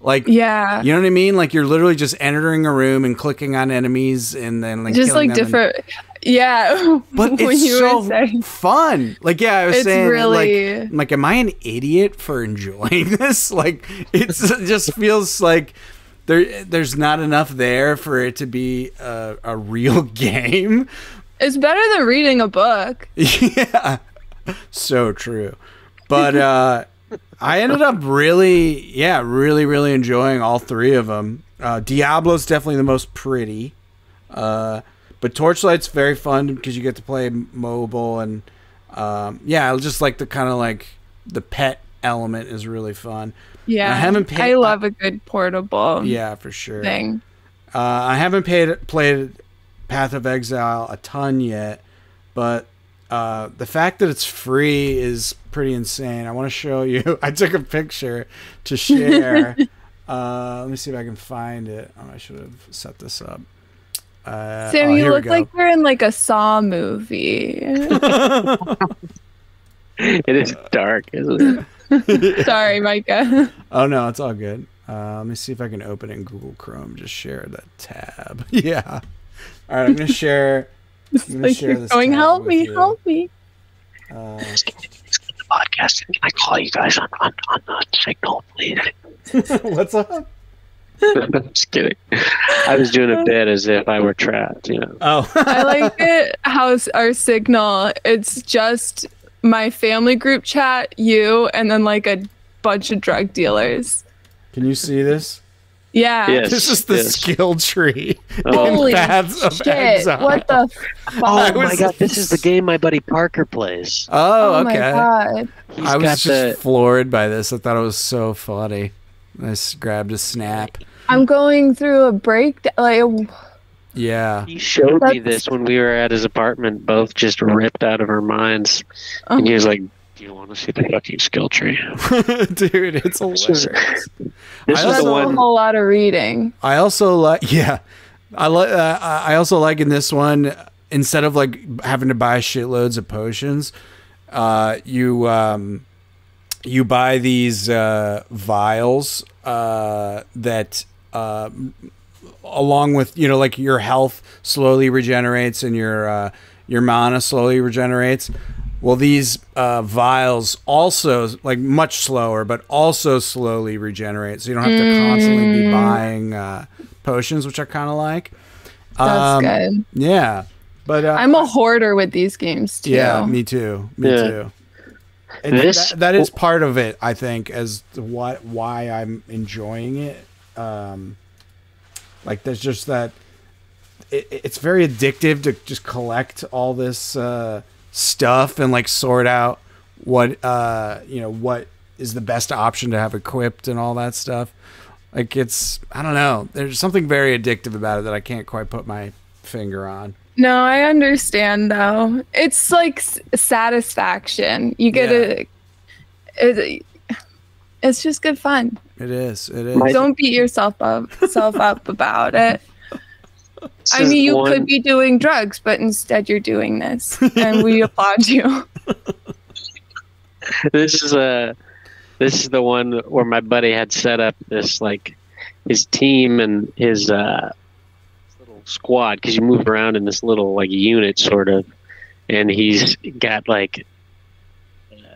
S1: Like,
S3: yeah,
S1: you know what I mean? Like you're literally just entering a room and clicking on enemies and then like
S3: just like different. Yeah,
S1: but it's so fun. Like, yeah, I was saying, really... like, am I an idiot for enjoying this? Like, it just feels like there's not enough there for it to be a real game.
S3: It's better than reading a book.
S1: Yeah, so true. But I ended up really enjoying all three of them. Diablo's definitely the most pretty. But Torchlight's very fun because you get to play mobile, and I just like the kind of like the pet element is really fun.
S3: Yeah, I love a good portable.
S1: Yeah, for sure.
S3: Thing.
S1: I haven't played Path of Exile a ton yet, but the fact that it's free is pretty insane. I want to show you. I took a picture to share. Let me see if I can find it. Oh, I should have set this up.
S3: Sam, you look like you're in like a Saw movie.
S2: It is dark, isn't
S3: it? Sorry, Micah.
S1: Oh no, it's all good. Let me see if I can open it in Google Chrome. Just share that tab. Yeah. All right, I'm gonna share.
S3: Share this. Going, help me.
S2: Podcast. Can I call you guys on Signal, please?
S1: What's up?
S2: I'm just kidding. I was doing a bit as if I were trapped, you know.
S1: Oh.
S3: I like it how our Signal, it's just my family group chat, you, and then like a bunch of drug dealers.
S1: Can you see this?
S3: Yeah.
S2: Yes,
S1: this is the skill tree.
S3: Holy
S1: Paths of
S3: shit.
S1: Exile.
S3: What the fuck?
S2: Oh my god, this is the game my buddy Parker plays.
S1: Oh, okay.
S3: My god.
S1: I was just floored by this. I thought it was so funny. I just grabbed a snap.
S3: I'm going through a breakdown.
S1: Yeah.
S2: He showed me this when we were at his apartment, both just ripped out of our minds. And he was like, do you want to see the fucking skill tree?
S1: Dude, it's hilarious.
S2: This is the one.
S3: A whole lot of reading.
S1: I also like, I also like in this one, instead of like having to buy shitloads of potions, you buy these vials that along with, you know, like your health slowly regenerates and your mana slowly regenerates. Well, these vials also, like, much slower, but also slowly regenerate. So you don't have to constantly be buying potions, which I kind of like.
S3: That's good.
S1: Yeah. But
S3: I'm a hoarder with these games, too.
S1: Yeah, me too. Me too. And that is part of it, I think, as to why I'm enjoying it. Like, there's just that... It's very addictive to just collect all this... stuff and like sort out what what is the best option to have equipped and all that stuff. Like, it's, I don't know, there's something very addictive about it that I can't quite put my finger on.
S3: No, I understand though. It's like satisfaction. You get it's just good fun.
S1: It is.
S3: Don't beat yourself up about it. I mean, you could be doing drugs, but instead you're doing this, and we applaud you.
S2: This is the one where my buddy had set up this, like, his team and his little squad, because you move around in this little, like, unit sort of, and he's got like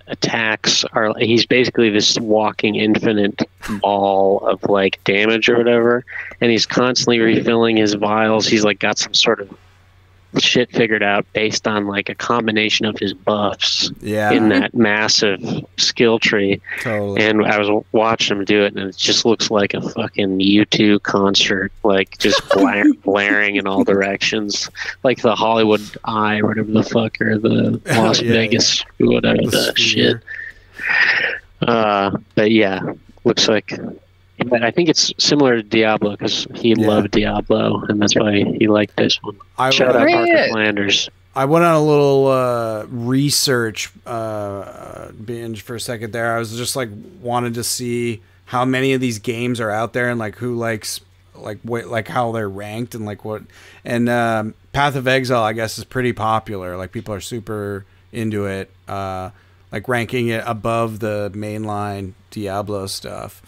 S2: attacks are, he's basically this walking infinite ball of like damage or whatever, and he's constantly refilling his vials. He's like got some sort of shit figured out based on like a combination of his buffs
S1: yeah.
S2: in that massive skill tree.
S1: Totally.
S2: And I was watching him do it, and it just looks like a fucking U2 concert, like just blaring in all directions, like the Hollywood Eye, or whatever the fuck, or the Las Vegas, whatever the shit. But yeah, looks like. But I think it's similar to Diablo because he loved Diablo, and that's why he liked this one. Shout out Parker Flanders.
S1: I went on a little research binge for a second there. I was just like wanted to see how many of these games are out there and like who likes like how they're ranked and like what. And Path of Exile, I guess, is pretty popular. Like people are super into it, like ranking it above the mainline Diablo stuff.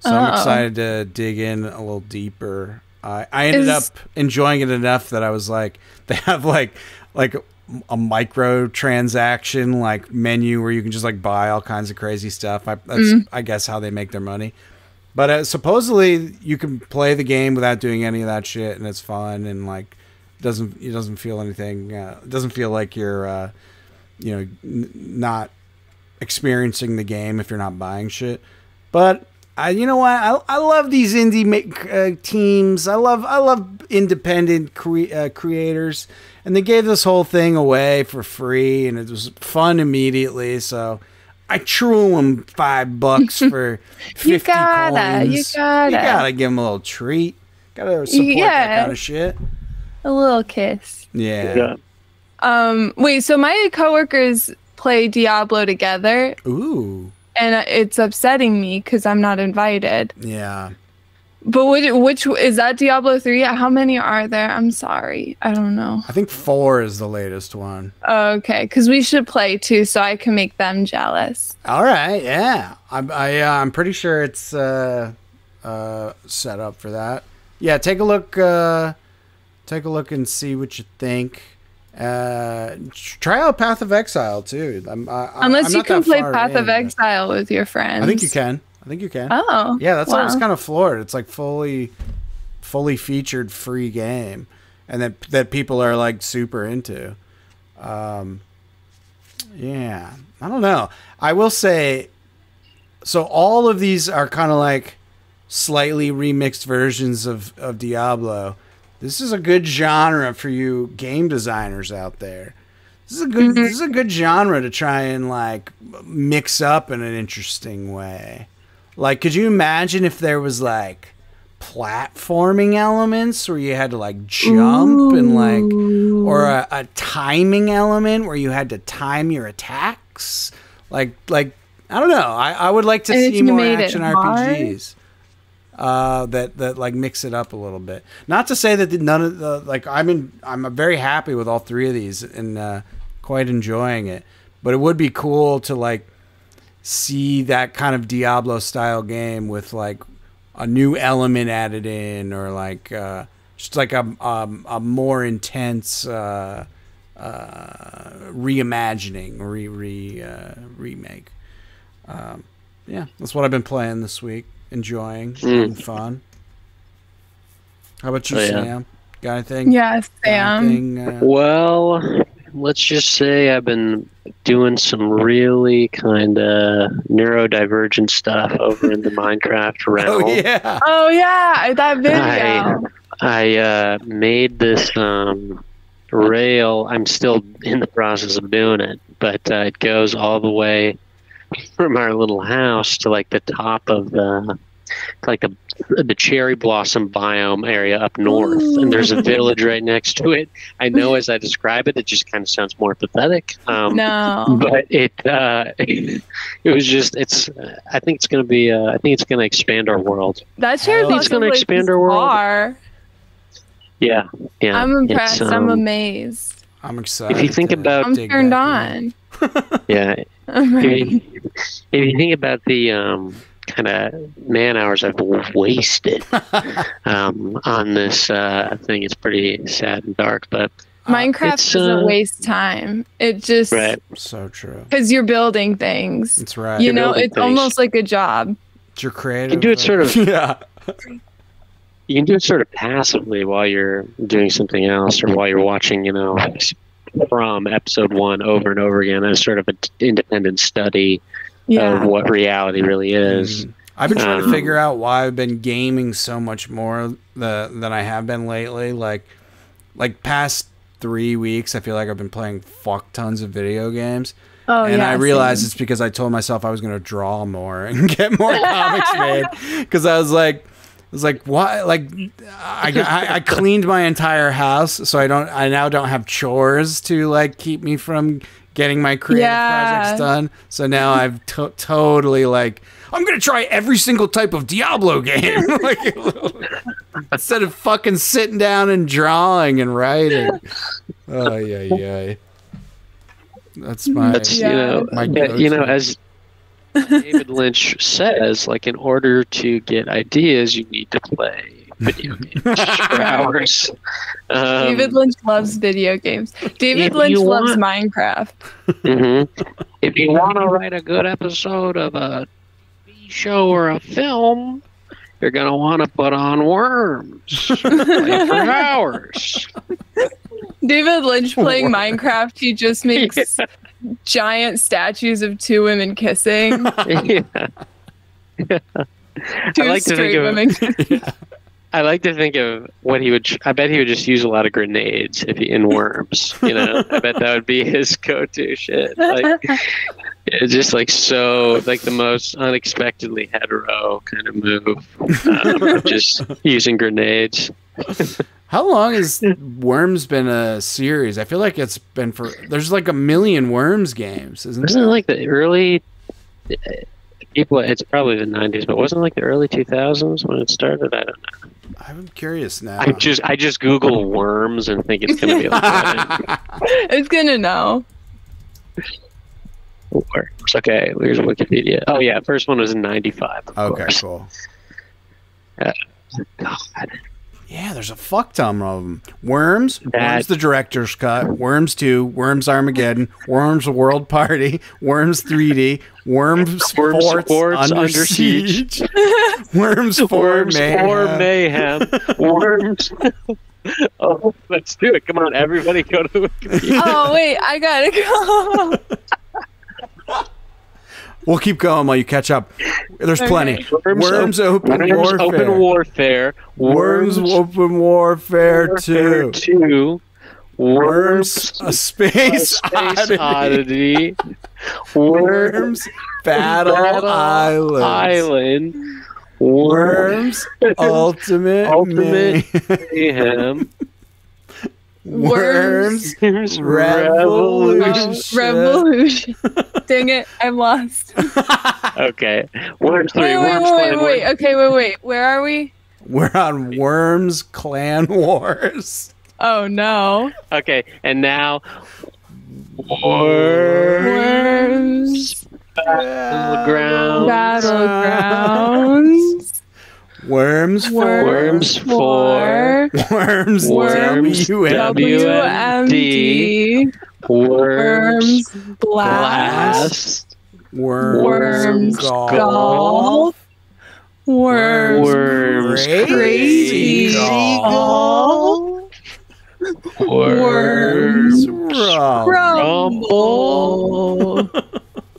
S1: So I'm excited to dig in a little deeper. I ended up enjoying it enough that I was like, they have like a micro transaction like menu where you can just like buy all kinds of crazy stuff. That's I guess how they make their money. But supposedly you can play the game without doing any of that shit, and it's fun and like it doesn't feel anything. It doesn't feel like you're not experiencing the game if you're not buying shit. But you know what? I love these indie teams. I love independent creators, and they gave this whole thing away for free, and it was fun immediately. So I threw them $5 for 50 coins. You gotta give them a little treat. Gotta support that kind of shit.
S3: A little kiss.
S1: Yeah.
S3: Wait. So my coworkers play Diablo together.
S1: Ooh.
S3: And it's upsetting me because I'm not invited.
S1: Yeah.
S3: But which is that Diablo 3? How many are there? I'm sorry. I don't know.
S1: I think 4 is the latest one.
S3: Okay, because we should play too, so I can make them jealous.
S1: All right, yeah. I'm pretty sure it's set up for that. Yeah, take a look and see what you think. Try out Path of Exile too.
S3: Unless you can play Path of Exile with your friends.
S1: I think you can.
S3: Oh.
S1: Yeah, that's why I was kind of floored. It's like fully featured free game, and that people are like super into. Yeah, I don't know. I will say, so all of these are kind of like slightly remixed versions of Diablo. This is a good genre for you game designers out there. This is a good genre to try and like mix up in an interesting way. Like, could you imagine if there was like platforming elements where you had to like jump and like, or a timing element where you had to time your attacks? Like I don't know. I would like to see more action RPGs. That like mix it up a little bit. Not to say that none of the like I'm very happy with all three of these and quite enjoying it. But it would be cool to like see that kind of Diablo style game with like a new element added in, or like just like a more intense reimagining, remake. Yeah, that's what I've been playing this week. Enjoying, having fun. How about you, Sam? Got anything?
S3: Yeah, Sam.
S2: Well, let's just say I've been doing some really kind of neurodivergent stuff over in the Minecraft realm.
S3: Oh yeah, that video.
S2: I made this rail. I'm still in the process of doing it, but it goes all the way from our little house to like the top of the cherry blossom biome area up north. Ooh. And there's a village right next to it. I know as I describe it, it just kind of sounds more pathetic.
S3: No,
S2: but it was just I think it's going to be I think it's going to expand our world.
S3: That cherry blossom
S2: it's going to expand our world. Yeah.
S3: I'm impressed. I'm amazed.
S1: I'm excited.
S2: If you think about,
S3: I'm turned on.
S2: Yeah. If you think about the kind of man hours I've wasted on this thing, it's pretty sad and dark. But
S3: Minecraft doesn't waste time. It just
S1: so true
S3: because you're building things.
S1: That's right.
S3: You know, it's almost like a job.
S1: It's your creative.
S2: You can do it sort of.
S1: Yeah.
S2: you can do it sort of passively while you're doing something else or while you're watching, from episode 1 over and over again as sort of an independent study of what reality really is.
S1: I've been trying to figure out why I've been gaming so much more than I have been lately. Like past 3 weeks, I feel like I've been playing fuck tons of video games. And I realized it's because I told myself I was going to draw more and get more comics made. Because I was like, why? Like, I cleaned my entire house, so I now don't have chores to like keep me from getting my creative projects done. So now I've totally like, I'm going to try every single type of Diablo game. Like, instead of fucking sitting down and drawing and writing. Oh, yeah. That's my,
S2: as David Lynch says, like, in order to get ideas, you need to play video games for hours.
S3: David Lynch loves video games. David Lynch loves Minecraft.
S2: If you want to write a good episode of a TV show or a film, you're going to want to put on Worms. Play for hours.
S3: David Lynch playing Minecraft, he just makes giant statues of 2 women kissing.
S2: Two straight women kissing. I like to think of what he would. I bet he would just use a lot of grenades in Worms. I bet that would be his go-to shit. Like, it's just like the most unexpectedly hetero kind of move. Just using grenades.
S1: How long has Worms been a series? I feel like it's been there's like a million Worms games, isn't
S2: it like the early people? It's probably the 90s, but wasn't it like the early 2000s when it started? I don't know.
S1: I'm curious now.
S2: I just Google Worms and think it's gonna be like that.
S3: It's gonna know.
S2: Worms. Okay, here's Wikipedia. Oh yeah, first one was in 95.
S1: Okay,
S2: course.
S1: Cool.
S2: God.
S1: Yeah, there's a fuck ton of them. Worms the Director's Cut, Worms 2, Worms Armageddon, Worms World Party, Worms 3D, Worms Forts Under Siege, Worms 4
S2: Mayhem, Worms. Oh, let's do it. Come on, everybody go to Wikipedia.
S3: Oh, wait, I gotta go.
S1: We'll keep going while you catch up. There's plenty. Worms Open
S2: Warfare.
S1: Worms Open Warfare 2. Worms A Space Oddity.
S2: Worms
S1: Battle Island. Worms Ultimate Mayhem.
S3: Worms
S1: Revolution.
S3: Dang it, I'm lost.
S2: Okay. Worms 3.
S3: Wait. Okay, wait. Where are we?
S1: We're on Worms Clan Wars.
S3: Oh, no.
S2: Okay, and now Worms
S3: Battlegrounds.
S1: Worms 4.
S2: Worms WMD. Worms Blast.
S1: Worms Golf.
S3: Worms Crazy Golf.
S2: Worms
S3: Rumble.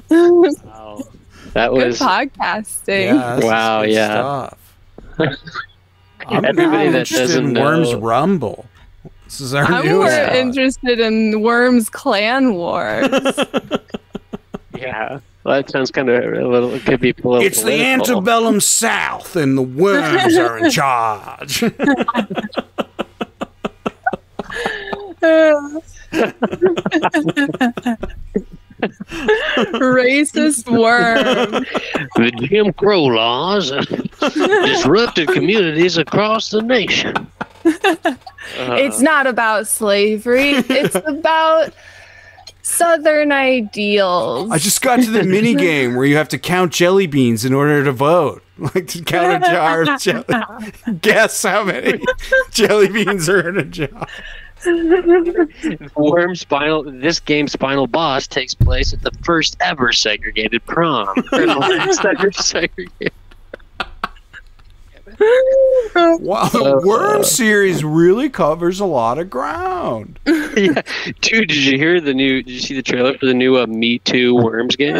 S2: Wow. That was
S3: good podcasting.
S1: Yeah,
S2: wow, yeah.
S1: Stuff. I'm
S2: Everybody that
S1: interested
S2: doesn't
S1: in
S2: know.
S1: Worms Rumble. This is our
S3: I'm
S1: new
S3: more
S1: one.
S3: interested in Worms Clan Wars.
S2: Yeah. Well, that sounds kind of it could be political.
S1: It's the antebellum South, and the worms are in charge.
S3: Racist worm.
S2: The Jim Crow laws disrupted communities across the nation.
S3: It's not about slavery. It's about Southern ideals.
S1: I just got to the mini game where you have to count jelly beans in order to vote. Like to count a jar of jelly. Guess how many jelly beans are in a jar.
S2: This game's final boss takes place at the first ever segregated prom. Or the last ever segregated.
S1: Wow, the Worm series really covers a lot of ground.
S2: Yeah, dude, did you hear the new? Did you see the trailer for the new Me Too Worms game?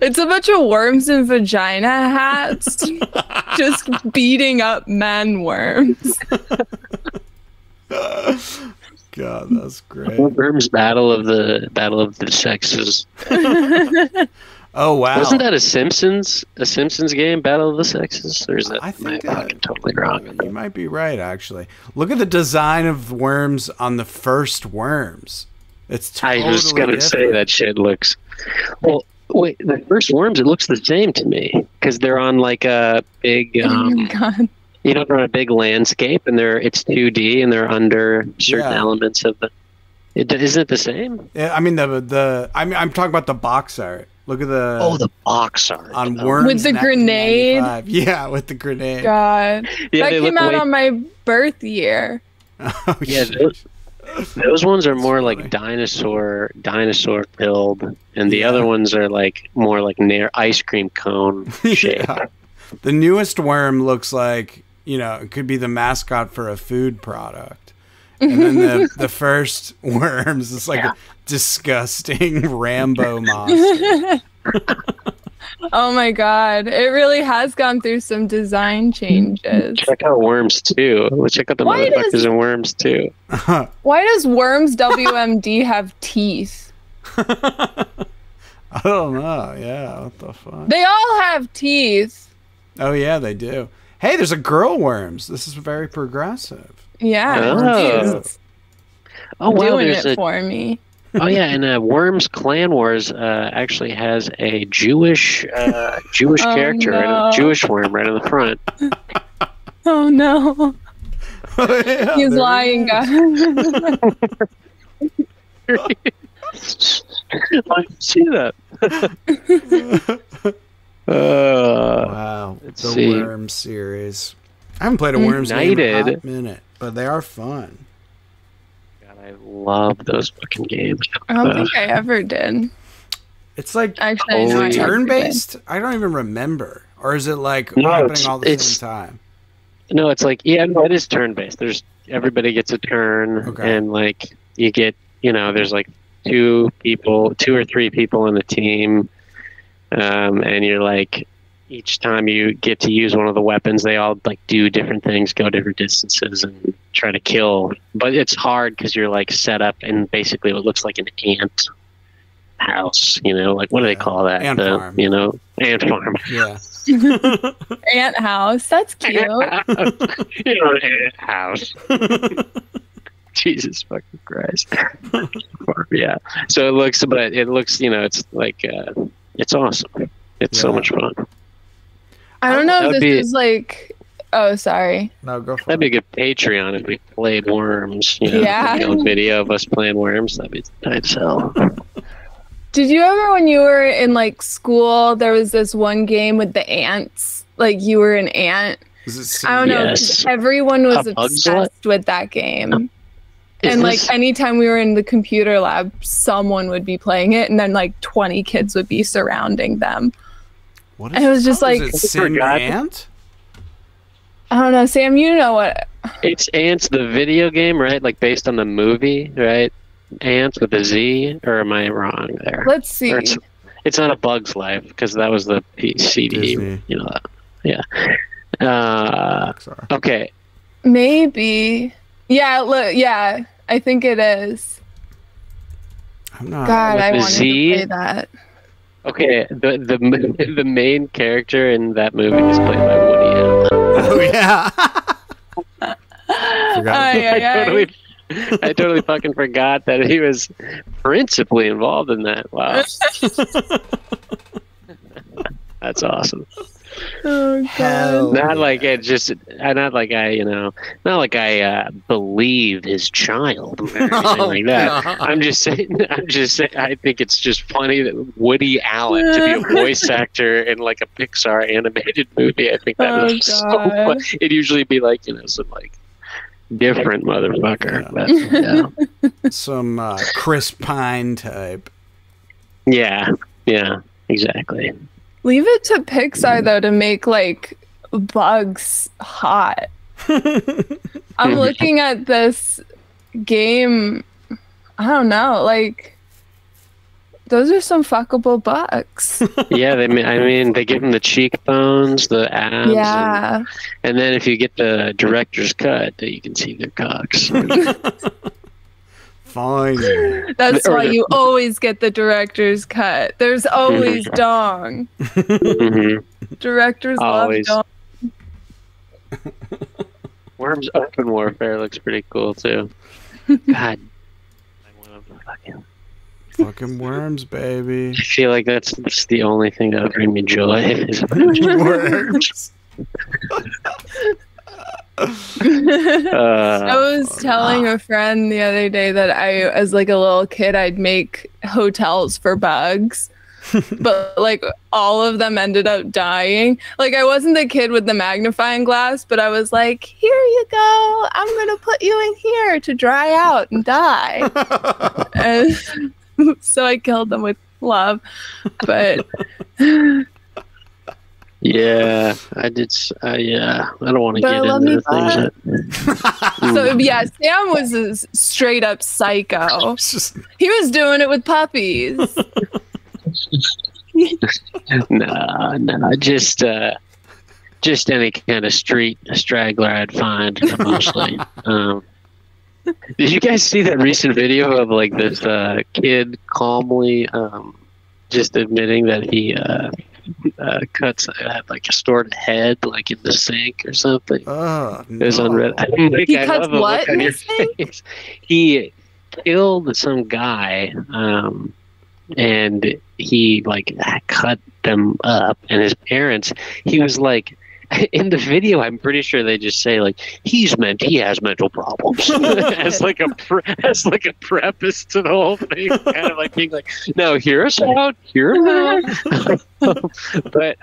S3: It's a bunch of worms in vagina hats, just beating up men worms.
S1: God, that's great.
S2: Worms Battle of the Sexes.
S1: Oh wow!
S2: Wasn't that a Simpsons game, Battle of the Sexes? Or is that
S1: I think
S2: fucking totally wrong?
S1: You might be right, actually. Look at the design of worms on the first Worms. It's totally
S2: I was gonna say that shit looks. Well, wait, the first Worms, it looks the same to me because they're on like a big.
S3: Oh my God.
S2: You know, they're on a big landscape, and it's 2D, and they're under certain elements of the. Isn't it the same?
S1: Yeah, I mean I'm talking about the box art. Look at
S2: the box art
S1: on Worms
S3: with the grenade.
S1: Yeah, with the grenade.
S3: God,
S2: yeah,
S3: that came out on my birth year.
S1: Oh,
S2: yeah, those ones are more like dinosaur build, and the other ones are like more like ice cream cone shape.
S1: Yeah. The newest Worm looks like, it could be the mascot for a food product. And then the first Worms is like a disgusting Rambo monster.
S3: Oh my God. It really has gone through some design changes.
S2: Check out Worms 2. Let's check out the motherfuckers in Worms 2.
S3: Why does Worms WMD have teeth?
S1: I don't know. Yeah, what the fuck?
S3: They all have teeth.
S1: Oh, yeah, they do. Hey, there's a girl Worms. This is very progressive.
S3: Yeah.
S2: Oh, wow.
S3: Doing it for me.
S2: Oh, yeah, and Worms Clan Wars actually has a Jewish character, and a Jewish worm right on the front.
S3: Oh, no.
S1: Oh, yeah,
S3: he's lying, guys.
S2: I see that.
S1: Wow. It's a Worm series. I haven't played a Worms game in a hot minute, but they are fun.
S2: God, I love those fucking games.
S3: I don't think I ever did.
S1: It's like
S3: actually
S1: turn-based? I don't even remember. Or is it like happening all the same time?
S2: No, it's like, it is turn-based. Everybody gets a turn, and like you get, there's like two or three people in the team, and you're like, each time you get to use one of the weapons, they all like do different things, go different distances, and try to kill. But it's hard because you're like set up in basically what looks like an ant house. Like what do they call that?
S1: Ant farm.
S2: Ant farm.
S1: Yeah.
S3: Ant house. That's cute.
S2: Ant house. Jesus fucking Christ. Yeah. So it looks, it's like, it's awesome. It's so much fun.
S3: I don't know if this is like. Oh, sorry.
S1: No, go for
S2: That'd be a good Patreon if we played Worms. Video of us playing Worms. That'd be tight as hell.
S3: Did you ever, when you were in like school, there was this one game with the ants? Like you were an ant. I don't know. Everyone was obsessed with that game. And like anytime we were in the computer lab, someone would be playing it, and then like 20 kids would be surrounding them.
S1: What
S3: and it was just like
S1: Ant?
S3: I don't know, Sam. You know what?
S2: It's Ants, the video game, right? Like based on the movie, right? Ants with a Z, or am I wrong there?
S3: Let's see.
S2: It's not A Bug's Life because that was the CD.
S1: Disney.
S2: Yeah. Okay.
S3: Maybe. Yeah. Look. Yeah. I think it is.
S1: I'm not.
S3: God, I wanted to play that.
S2: Okay, the main character in that movie is played by Woody Allen.
S1: Oh yeah.
S2: I totally fucking forgot that he was principally involved in that. Wow. That's awesome.
S3: Oh God.
S2: Not like I believe his child or anything like that. No. I'm just saying I think it's just funny that Woody Allen to be a voice actor in like a Pixar animated movie. I think that was so fun. It'd usually be like, some like different motherfucker. But,
S1: some Chris Pine type.
S2: Yeah, exactly.
S3: Leave it to Pixar though to make like bugs hot. I'm looking at this game. I don't know, like those are some fuckable bugs.
S2: Yeah, I mean, they give them the cheekbones, the abs.
S3: Yeah.
S2: And then if you get the director's cut, you can see their cocks.
S1: Fine.
S3: That's why you always get the director's cut. There's always dong. Directors
S2: always
S3: love dong.
S2: Worms Open Warfare looks pretty cool too. God.
S1: Fucking worms, baby.
S2: I feel like that's the only thing that would bring me joy. Is
S1: Worms.
S3: I was telling a friend the other day that as like a little kid, I'd make hotels for bugs, but like all of them ended up dying. Like I wasn't the kid with the magnifying glass, but I was like, here you go. I'm going to put you in here to dry out and die. And so I killed them with love, but
S2: yeah, I did. Yeah, I don't want to get into things.
S3: So yeah, Sam was a straight up psycho. He was doing it with puppies.
S2: No, just any kind of street straggler I'd find mostly. Did you guys see that recent video of like this kid calmly just admitting that he had like a stored head like in the sink or something? It was on Reddit.
S3: He cuts what in the sink?
S2: He killed some guy and he like cut them up, and his parents, he was like, in the video, I'm pretty sure they just say like he has mental problems as like a preface to the whole thing, kind of like being like, no, hear us out. But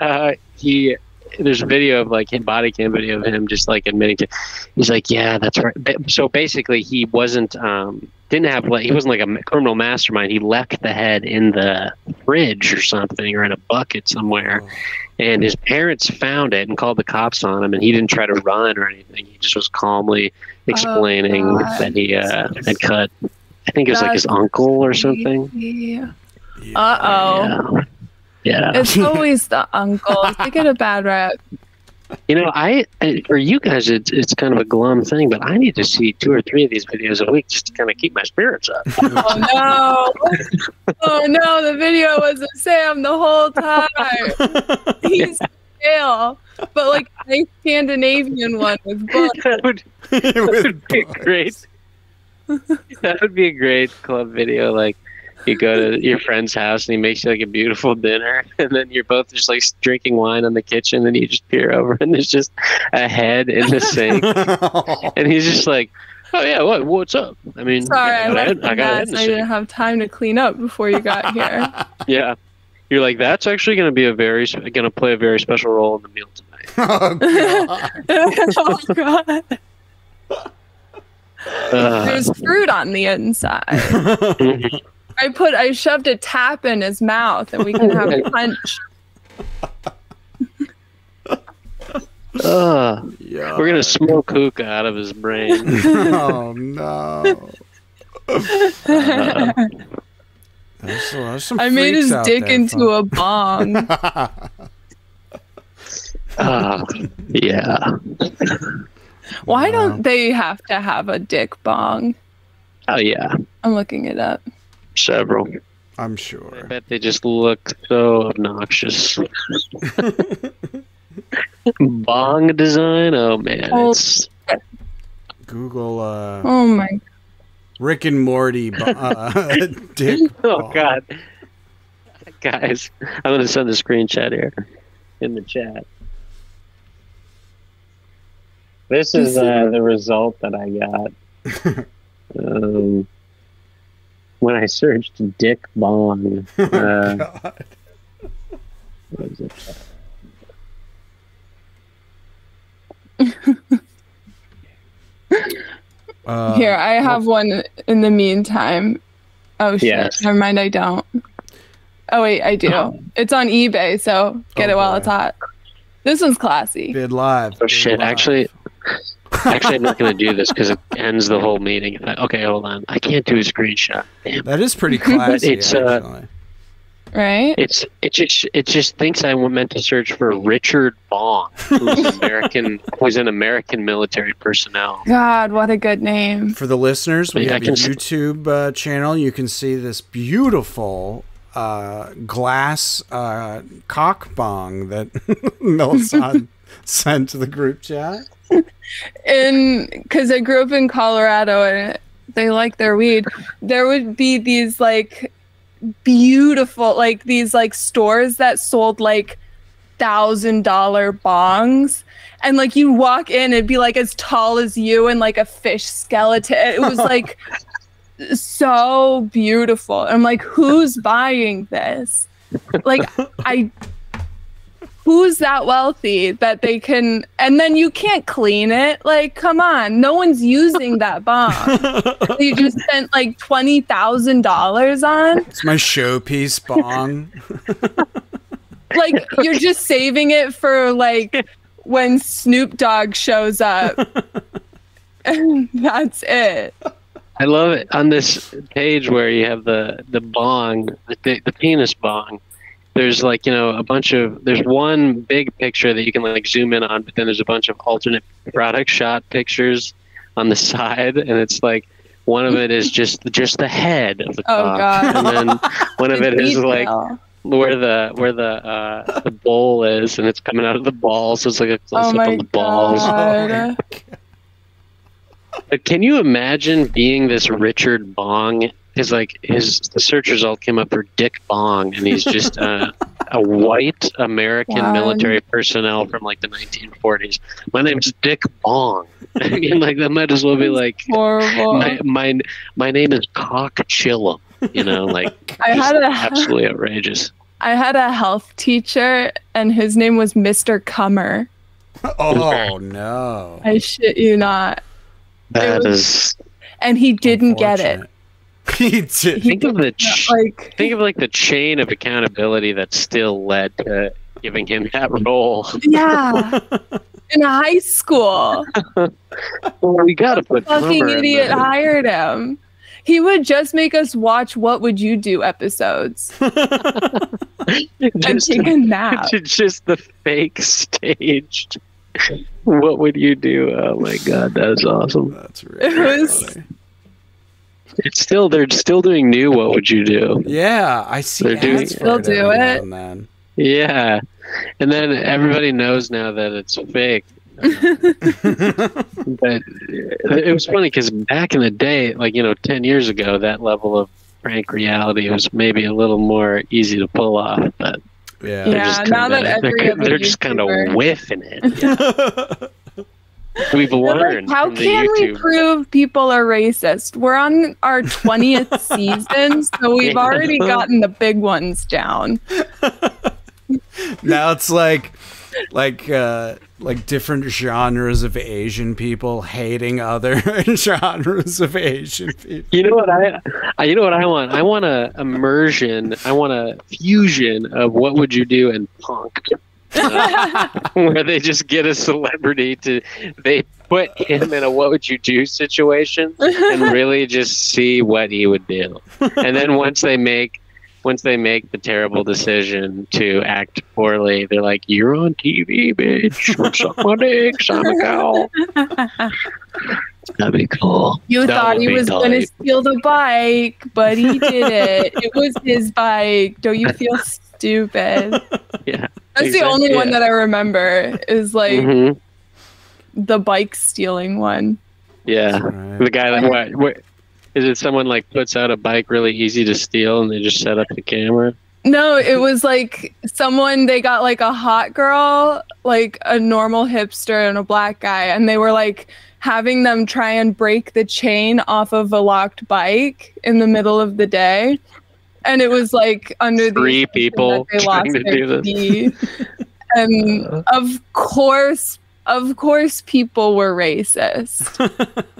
S2: there's a video of like body cam video of him just like admitting to, he's like, yeah, that's right. So basically, he wasn't he wasn't like a criminal mastermind. He left the head in the fridge or something, or in a bucket somewhere. And his parents found it and called the cops on him, and he didn't try to run or anything. He just was calmly explaining that he had cut, I think it was like his uncle or something.
S3: Yeah.
S2: Yeah.
S3: It's always the uncles. They get a bad rep.
S2: You know, for you guys, it's kind of a glum thing, but I need to see 2 or 3 of these videos a week just to kind of keep my spirits up.
S3: Oh no, the video was Sam the whole time. He's pale, but like a Scandinavian one with books.
S2: That would be great. That would be a great club video. Like, you go to your friend's house and he makes you like a beautiful dinner, and then you're both just like drinking wine on the kitchen, and you just peer over and there's just a head in the sink. And he's just like, oh yeah, what's up? I mean,
S3: sorry, I didn't have time to clean up before you got here.
S2: Yeah. You're like, that's actually going to play a very special role in the meal tonight.
S3: Oh god. There's fruit on the inside. I shoved a tap in his mouth, and we can have a punch.
S2: We're gonna smoke hookah out of his brain.
S1: Oh no! There's some
S3: I made his dick into a bong.
S2: Yeah.
S3: Why don't they have to have a dick bong?
S2: Oh yeah.
S3: I'm looking it up.
S2: Several.
S1: I'm sure.
S2: I bet they just look so obnoxious. Bong design? Oh man. It's...
S1: Google
S3: oh my god.
S1: Rick and Morty dick
S2: oh god. Guys, I'm gonna send a screenshot here in the chat. This is the result that I got. When I searched dick bong.
S1: God.
S2: What is it?
S3: Here, I have one in the meantime. Oh shit!
S2: Yes.
S3: Never mind, I don't. Oh wait, I do. It's on eBay, so get it while it's hot. This one's classy.
S1: Bid live.
S2: Oh shit! Actually, I'm not going to do this because it ends the whole meeting. Okay, hold on. I can't do a screenshot. Damn.
S1: That is pretty classy. It's
S3: right.
S2: It just thinks I meant to search for Richard Bong, who's an American military personnel.
S3: God, what a good name.
S1: For the listeners, we have a YouTube channel. You can see this beautiful glass cock bong that Melisande sent to the group chat.
S3: And because I grew up in Colorado and they like their weed, there would be these like beautiful, like these like stores that sold like $1,000 bongs, and like you walk in, it'd be like as tall as you and like a fish skeleton. It was like so beautiful. I'm like, who's buying this? Like, who's that wealthy that they can, and then you can't clean it? Like, come on, no one's using that bomb. You just spent like $20,000 on.
S1: It's my showpiece bong.
S3: Like, you're just saving it for like when Snoop Dogg shows up. And that's it.
S2: I love it on this page where you have the bong, the penis bong. There's like, there's one big picture that you can like zoom in on, but then there's a bunch of alternate product shot pictures on the side, and it's like one of it is just the head of the cock,
S3: God.
S2: and then one of it is like where the bowl is, and it's coming out of the balls, so it's like a close up on the balls. But can you imagine being this Richard Bong? The search result came up for Dick Bong, and he's just a white American military personnel from like the 1940s. My name's Dick Bong. I mean, like that might as well be like my name is Cock Chillum. Like absolutely outrageous.
S3: I had a health teacher, and his name was Mr. Cummer.
S1: Oh no!
S3: I shit you not. And he didn't get it.
S1: He did.
S2: Think of the chain of accountability that still led to giving him that role.
S3: Yeah, in high school.
S2: Well, we gotta put
S3: fucking idiot hired him. He would just make us watch What Would You Do episodes. And take a nap.
S2: It's just the fake staged. What would you do? Oh my god, that's awesome.
S1: That's really funny.
S2: They're still doing new What Would You Do?
S1: Yeah, I see.
S3: They still do it.
S1: Man.
S2: Yeah, and then everybody knows now that it's fake. But it was funny because back in the day, 10 years ago, that level of prank reality was maybe a little more easy to pull off. But
S3: now that
S2: they're just kind of whiffing it. We've learned.
S3: How can we prove people are racist? We're on our 20th season, so we've already gotten the big ones down.
S1: Now it's like different genres of Asian people hating other genres of Asian people.
S2: You know what I want? I want a immersion. I want a fusion of What Would You Do and punk. Where they just get a celebrity they put him in a What Would You Do situation and really just see what he would do. And then once they make the terrible decision to act poorly, they're like, "You're on TV, bitch. Suck my dick, I'm a cow." That'd be cool.
S3: You thought he was going to steal the bike, but he did it. It was his bike. Don't you feel stupid?
S2: Yeah.
S3: That's the only one that I remember is like the bike stealing one.
S2: Yeah. Right. The guy that what is it? Someone like puts out a bike really easy to steal and they just set up the camera?
S3: No, it was like they got like a hot girl, like a normal hipster and a black guy, and they were like having them try and break the chain off of a locked bike in the middle of the day. And it was like under
S2: three people
S3: they
S2: trying
S3: lost
S2: to do this.
S3: And of course, of course people were racist.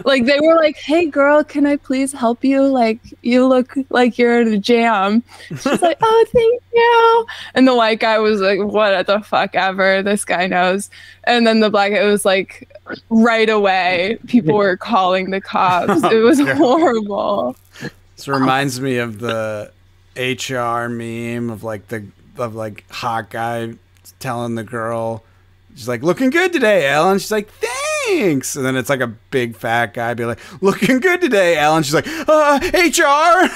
S3: Like they were like, "Hey girl, can I please help you? Like you look like you're in a jam." She's like, "Oh, thank you." And the white guy was like, "What the fuck ever, this guy knows." And then the black guy was like, right away people were calling the cops. It was horrible.
S1: This reminds me of the HR meme of like hot guy telling the girl, she's like, "Looking good today, Ellen." She's like, "Thanks." And then it's like a big fat guy be like, "Looking good today, Ellen." She's like, HR.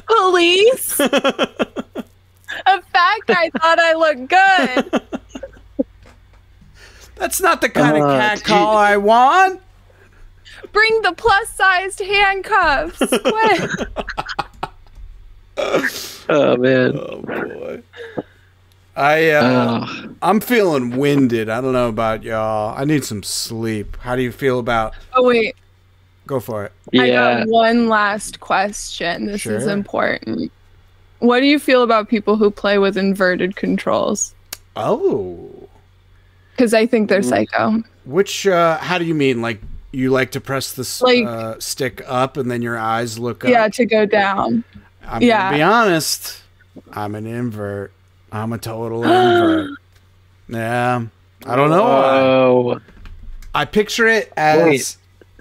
S3: Police. A fat guy thought I looked good.
S1: That's not the kind of cat call I want.
S3: Bring the plus-sized handcuffs, quick.
S2: Oh man.
S1: Oh boy. I'm feeling winded. I don't know about y'all. I need some sleep. How do you feel about?
S3: Oh wait.
S1: Go for it.
S3: I got one last question. This is important. What do you feel about people who play with inverted controls?
S1: Oh.
S3: Because I think they're psycho.
S1: Which? How do you mean? Like you like to press the stick up and then your eyes look up?
S3: Yeah, to go down.
S1: I'm gonna be honest. I'm an invert. I'm a total invert. Yeah. I don't know why. I picture it as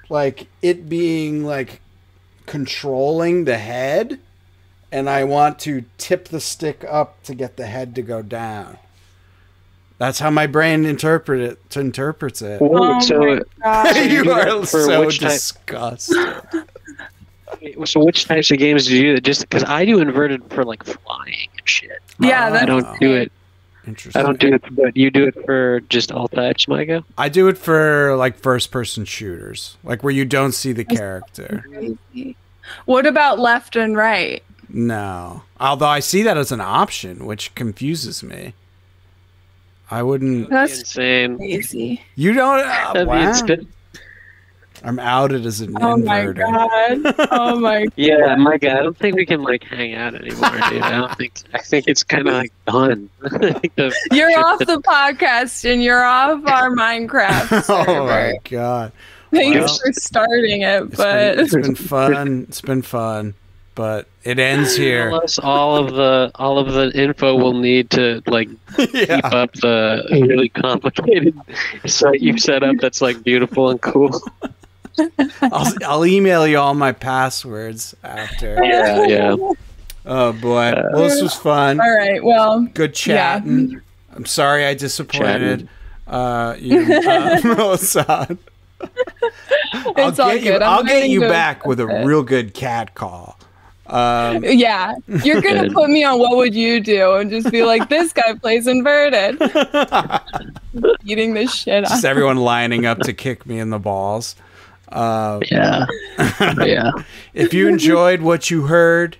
S1: like it being like controlling the head, and I want to tip the stick up to get the head to go down. That's how my brain interprets it.
S2: Oh so
S1: you are so disgusted.
S2: So which types of games do you do? Just because I do inverted for like flying and shit.
S3: Yeah,
S2: I don't do it.
S1: Interesting.
S2: I don't do it, but you do it for just all types, Micah?
S1: I do it for like first-person shooters, like where you don't see the character.
S3: What about left and right?
S1: No, although I see that as an option, which confuses me. I wouldn't.
S3: That's
S2: insane.
S3: Crazy.
S1: You don't. Wow. I'm outed as an inverter.
S3: Oh my god! Oh my god!
S2: Yeah, Micah, I don't think we can like hang out anymore, dude. I think it's kind of like done.
S3: You're off the podcast and you're off our Minecraft server.
S1: Oh my god!
S3: Thanks for starting it, but
S1: it's been fun. It's been fun, but it ends here.
S2: Plus, all of the info we'll need to like keep up the really complicated site you've set up. That's like beautiful and cool.
S1: I'll email you all my passwords after.
S2: Yeah.
S1: Oh boy. Well, this was fun.
S3: All right. Well,
S1: good chatting. Yeah. I'm sorry I disappointed you, Melissa. I'll get you back with a real good cat call.
S3: Yeah, you're gonna put me on What Would You Do and just be like, this guy plays inverted. Eating this shit up.
S1: Just everyone lining up to kick me in the balls.
S2: Yeah.
S1: If you enjoyed what you heard,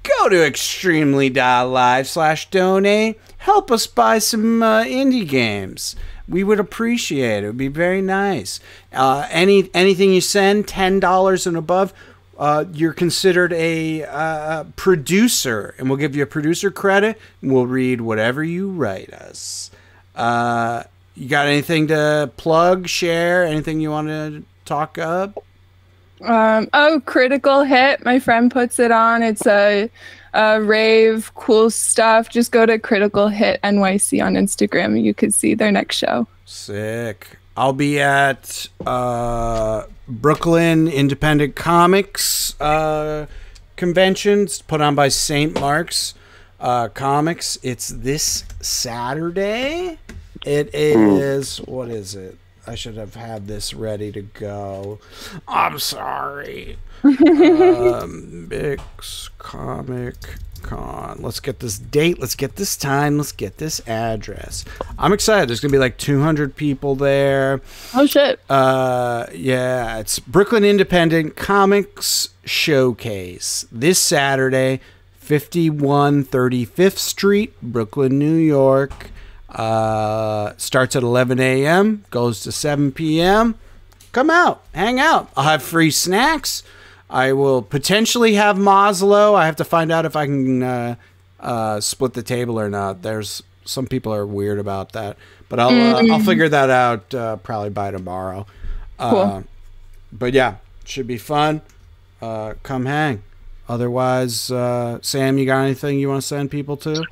S1: go to extremely.live/donate. Help us buy some indie games. We would appreciate it. It would be very nice. Anything you send, $10 and above, you're considered a producer, and we'll give you a producer credit, and we'll read whatever you write us. You got anything to plug, share, anything you want to talk up?
S3: Critical Hit. My friend puts it on. It's a rave, cool stuff. Just go to Critical Hit NYC on Instagram. You could see their next show.
S1: Sick. I'll be at Brooklyn Independent Comics conventions put on by St. Mark's Comics. It's this Saturday. It is, what is it? I should have had this ready to go. I'm sorry. Bix Comic Con. Let's get this date. Let's get this time. Let's get this address. I'm excited. There's going to be like 200 people there.
S3: Oh, shit.
S1: Yeah, it's Brooklyn Independent Comics Showcase this Saturday, 5135th Street, Brooklyn, New York. Starts at 11 a.m., goes to 7 p.m. Come out, hang out. I'll have free snacks. I will potentially have Maslow. I have to find out if I can split the table or not. There's some people are weird about that, but I'll figure that out probably by tomorrow.
S3: Cool.
S1: But yeah, should be fun. Come hang. Otherwise, Sam, you got anything you want to send people to?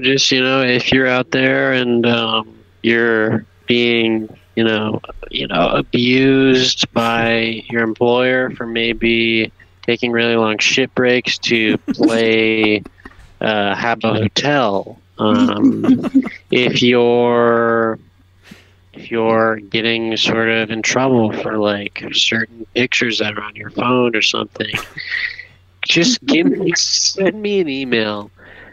S2: Just, if you're out there and you're being, abused by your employer for maybe taking really long shit breaks to play Habbo Hotel. If you're getting sort of in trouble for like certain pictures that are on your phone or something, just send me an email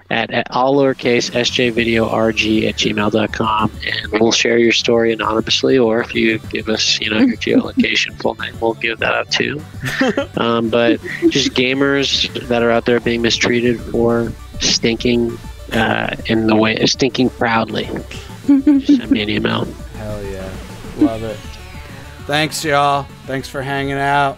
S2: at all lowercase sjvideorg@gmail.com, and we'll share your story anonymously, or if you give us your geolocation full name, we'll give that out too. But just gamers that are out there being mistreated for stinking stinking proudly, just send me an email.
S1: Hell yeah, love it. Thanks y'all, thanks for hanging out.